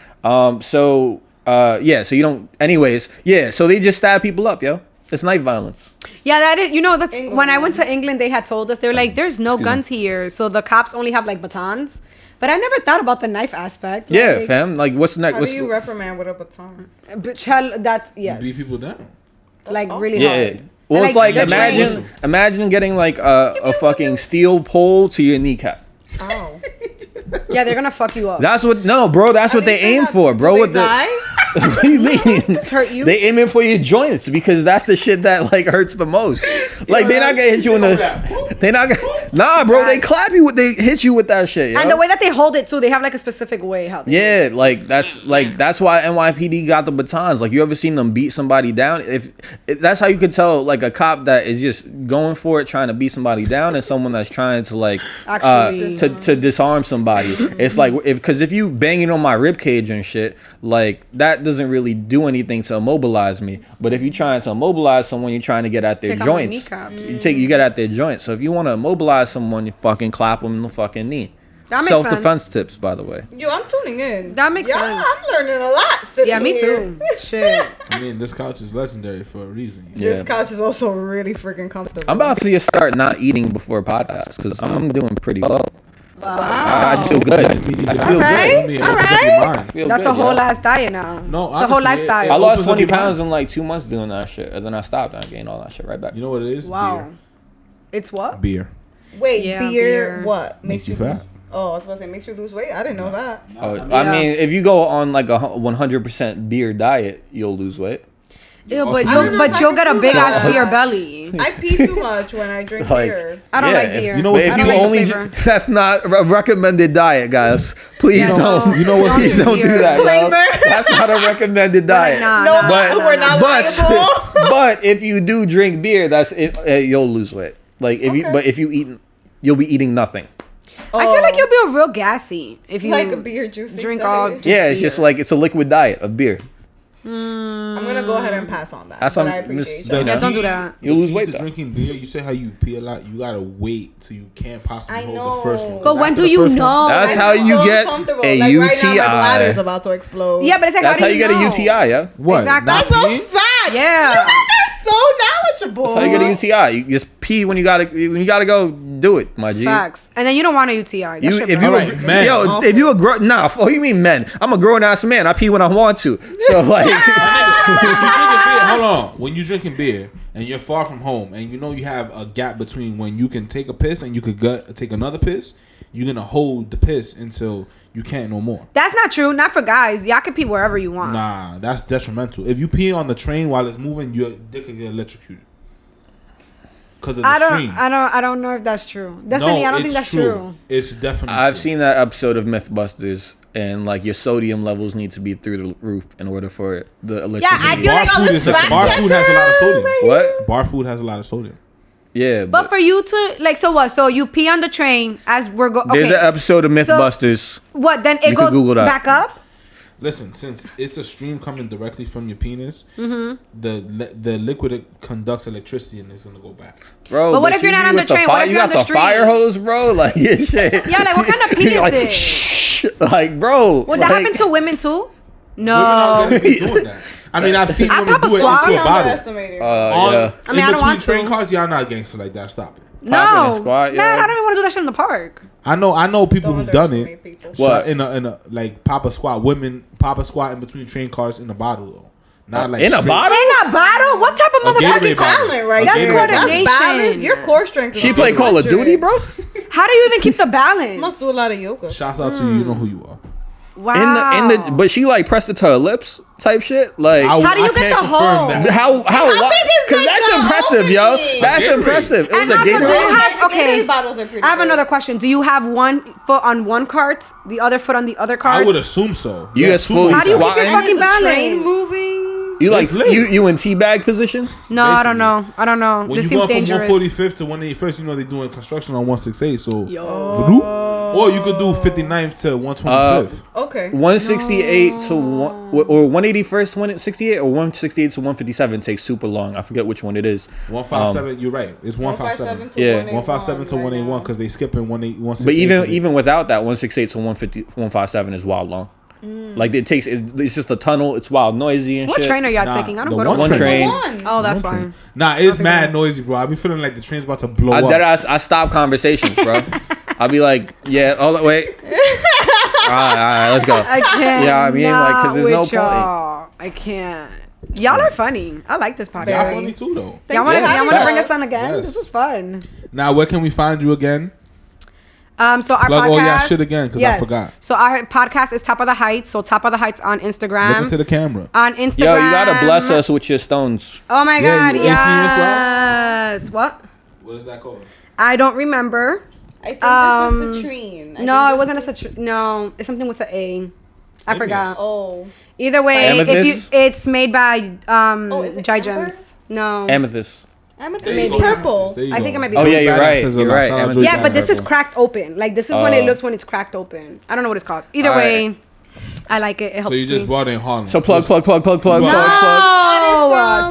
So you don't. Anyways, yeah. So they just stab people up, yo. It's night violence. Yeah, that is. You know, that's England, when I went to England. They had told us they were like, "There's no guns here," so the cops only have like batons. But I never thought about the knife aspect. Yeah, Like, fam. Like, what's the next? How What's do you reprimand with a baton? Bitch, hell, that's yes. beat people down. Like really yeah. hard. Well, And, it's like the train- imagine getting like a fucking steel pole to your kneecap. Oh. Yeah, they're gonna fuck you up. That's what bro. That's what they aim for, bro. What die? what do you mean? Just hurt you. They aiming for your joints because that's the shit that like hurts the most. Like they're not gonna hit you in the. They not gonna. Nah, bro. They clap you. They hit you with that shit. Yo. And the way that they hold it too, they have like a specific way how. They Yeah, like that's why NYPD got the batons. Like you ever seen them beat somebody down? If that's how you could tell like a cop that is just going for it, trying to beat somebody down, and someone that's trying to like Actually- to disarm somebody. It's like because if you banging on my rib cage and shit, like that doesn't really do anything to immobilize me. But if you're trying to immobilize someone, you're trying to get at their Take out my joints. kneecaps. You get at their joints. So if you want to immobilize someone, you fucking clap them in the fucking knee. That makes Self-defense tips, by the way. Yo, I'm tuning in. That makes sense. I'm learning a lot. Sitting Yeah, me here. too. Shit. I mean, this couch is legendary for a reason. Yeah. This couch is also really freaking comfortable. I'm about to just start not eating before podcast because I'm doing pretty well. I feel good. I feel good. I feel That's good, a whole yo. ass diet now. No, it's a whole honestly, lifestyle. I lost opens up 20 your mind. pounds in like 2 months doing that shit, and then I stopped and I gained all that shit right back. You know what it is? Wow. It's what? Beer. Wait, Yeah, beer, beer. what? Makes you fat. Oh, I was about to say makes you lose weight. I didn't know that. Oh, Yeah. I mean, if you go on like a 100% beer diet, you'll lose weight. Yeah, also- but I don't you'll know if I get a can do big ass that. beer belly. I pee too much when I drink Like, beer. I don't like if- beer. you know But what's- if I you don't like the only, flavor. that's not a recommended diet, guys. Please Yeah, don't. no. You know what? Please don't do Beer. that. Yo. Disclaimer. That's not a recommended diet. nah, No, nah, we're not liable. but if you do drink beer, that's it. You'll lose weight. Like if you, Okay. but if you eat, you'll be eating nothing. I feel like you'll be real gassy if you like a beer juice. drink all. Yeah, it's just like it's a liquid diet of beer. I'm gonna go ahead and pass on that. That's but some- I appreciate Yeah, you. Yeah, don't do that. You'll lose The weight key to though. drinking beer, you say how you pee a lot. You gotta wait till you can't possibly I hold know. the first one. But when After do the you first one- know? That's I'm how you so get uncomfortable. a Like right now, my UTI. bladder's about to explode. Yeah, but it's like That's how you get a know? UTI, yeah. What? Exactly. Not That's so peeing? fat. Yeah. You guys are so knowledgeable. That's how you get a UTI. You just pee when you gotta go do it, my G. Facts. And then you don't want a UTI. That You, shit if burn. you, Alright, man. yo, if you a grown, nah, oh, you mean men? I'm a grown ass man. I pee when I want to. So like, When you drinking beer, hold on. When you drinking beer and you're far from home and you know you have a gap between when you can take a piss and you could take another piss, you're gonna hold the piss until you can't no more. That's not true. Not for guys. Y'all can pee wherever you want. Nah, that's detrimental. If you pee on the train while it's moving, your dick could get electrocuted. Because of the stream. I don't know if that's true. Destiny, I don't think it's that's true. It's definitely I've true. seen that episode of Mythbusters, and like your sodium levels need to be through the roof in order for the electricity. I feel like- Bar food is Fact bar food has a lot of sodium. What? Bar food has a lot of sodium. Yeah, But for you to like, so what? So you pee on the train as we're going. there's Okay. an episode of Mythbusters. What? Then You it can goes Google that. back up. Listen, since it's a stream coming directly from your penis, Mm-hmm. the liquid conducts electricity and it's gonna go back. Bro, But what if you you're not be on the with train? What if you you're on got the the street? fire hose, bro? Like your shit. Yeah, like, what kind of penis like, this? shh, like, bro. Would that like, happen to women too? Women are No. gonna be doing that. I mean, I've seen I women pop a do it squat. into a bottle. Underestimated. yeah. I mean, in I don't between want train to. cars, y'all not gangster like that. Stop it. Popping No. a squat, Man, yo. I don't even want to do that shit in the park. I know people Don't who've done it. underestimate people. What? In a like pop a squat. Women pop a squat in between train cars in a bottle though. Not like In a straight. bottle? In a bottle? What type of A Gatorade motherfucking bottle. Talent right That's there. coordination. That's balance. Your core strength. is She play Call of 100. Duty, bro. How do you even keep the balance? Must do a lot of yoga. Shouts out to you. You know who you are. Wow. In the but she like pressed it to her lips type shit. Like How do you I get can't the confirm hole? that. how big is, because like, that's the impressive, yo. opening? That's Gatorade. impressive. It was And a also, do you Gatorade. have okay? Gatorade bottles are pretty I have big. another question. Do you have one foot on one cart, the other foot on the other cart? I would assume so. You Yeah, just fully How do you keep your squatting? fucking Is the balance? train moving? You like It's lit. you in teabag position? No, I don't know. I don't know. When This you seems go from dangerous. 145th to 181st, you know they're doing construction on 168. So, Vroom. Or you could do 59th to 125th. Okay. 168 to or 181st to 168 or 168 to 157 takes super long. I forget which one it is. 157. You're right. It's 157. 157 to Yeah. 157 to 181 because they skipping 168. But even without that, 168 to 157 is wild long. Like it takes it's just a tunnel. It's wild noisy and What shit. train are y'all Nah, taking? I don't the go to one One one train. Oh, that's fine. Nah, it's mad noisy, bro. I be feeling like the train's about to blow up. I stop conversations, bro. I'll be like, yeah, oh wait. all right, let's go. I can't. Yeah, I mean, like, 'cause there's no point. Y'all. I can't. Y'all are funny. I like this podcast. Y'all funny too, though. Y'all want to Yeah. bring us on again? Yes. This is fun. Now, where can we find you again? So our Plug podcast. all y'all shit again, 'cause I forgot. So our podcast is Top of the Heights. So Top of the Heights on Instagram. Look into the camera. On Instagram. Yo, you gotta bless us with your stones. Oh my Yeah, God! you influence Yes. What? What is that called? I don't remember. I think this is citrine. No, it wasn't a citron. No, it's something with an A. I forgot. Oh. Either way, Amethyst? it's made by is it Jai amber? Gems. No. Amethyst. Amethyst Maybe. is purple. There you I go. think it might be. Oh yeah, you're Badass right. says a You're lot. right. Shout out Amethyst. Joey Yeah, but this is Purple. cracked open. Like this is when it looks when it's cracked open. I don't know what it's called. Either All way, right. I like it. It helps So you just me. bought it in Harlem. So plug. No.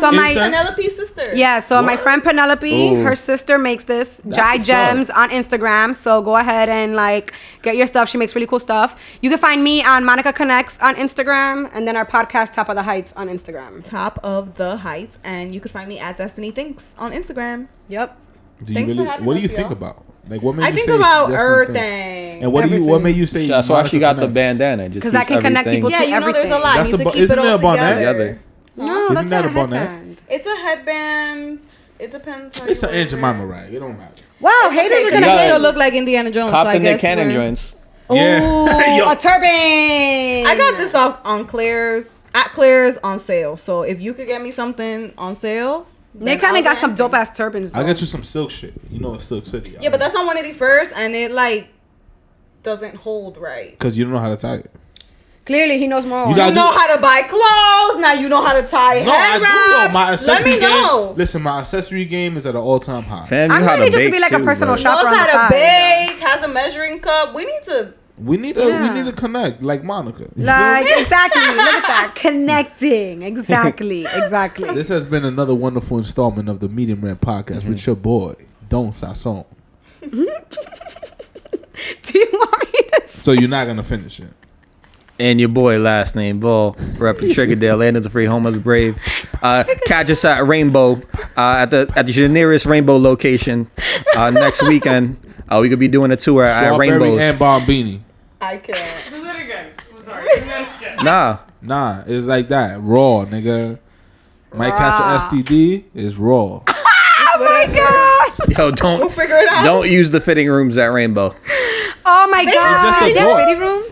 So my Incense? Penelope's sister. yeah. So my friend Penelope, Ooh. her sister makes this Jai what's Gems on Instagram. So go ahead and like get your stuff. She makes really cool stuff. You can find me on Monica Connects on Instagram, and then our podcast Top of the Heights on Instagram. Top of the Heights, and you can find me at Destiny Thinks on Instagram. Yep. Do you Thanks for really, having what do us, you think y'all. about? Like, what made I you think say about yes and everything. things? And what Everything. what made you say? That's why she got the Monica bandana. Just 'Cause I keeps can connect everything people Yeah, to you know there's a everything. lot. That's You need a to bu- keep isn't it there all a bonnet? together. No, Isn't that's that a a bonnet? headband. It's a headband. It depends. How It's you an Aunt wear Jemima it. rag. It don't matter. Wow, It's haters okay, are 'cause gonna gotta- hate. still look like Indiana Jones. Cop so I the Nick guess Cannon we're- joints. Yeah. Ooh, a turban. I got this off on Claire's on sale. So if you could get me something on sale, They kind of got some dope ass turbans. Though. I'll get you some silk shit. You know it's Silk City. Yeah, but that's on 181st, and it like doesn't hold right. because you don't know how to tie it. Clearly, he knows more. You got- You know how to buy clothes. Now you know how to tie No, I head do know. wraps. My accessory Let me know. game. Listen, my accessory game is at an all-time high. Fam, you I'm how ready to just to bake be like a too, personal bro. shopper Knows on the how to side. bake. Has a measuring cup. We need to. We need to connect like Monica. You Like feel me? exactly. Look at that connecting. Exactly. Exactly. This has been another wonderful installment of the Medium Rare Podcast with your boy Don Sazon. Do you want me to? So you're not gonna finish it. And your boy, last name Ball, repping Triggerdale, land of the free, home of the brave. Catch us at Rainbow, at the nearest Rainbow location next weekend. We could be doing a tour at Strawberry Rainbows. and Bombini. I can't. Nah, it's like that. Raw, nigga. Might catch an STD. It's raw. Oh my god. yo, don't We'll figure it out. don't use the fitting rooms at Rainbow. Oh my god. just a They have door. fitting rooms?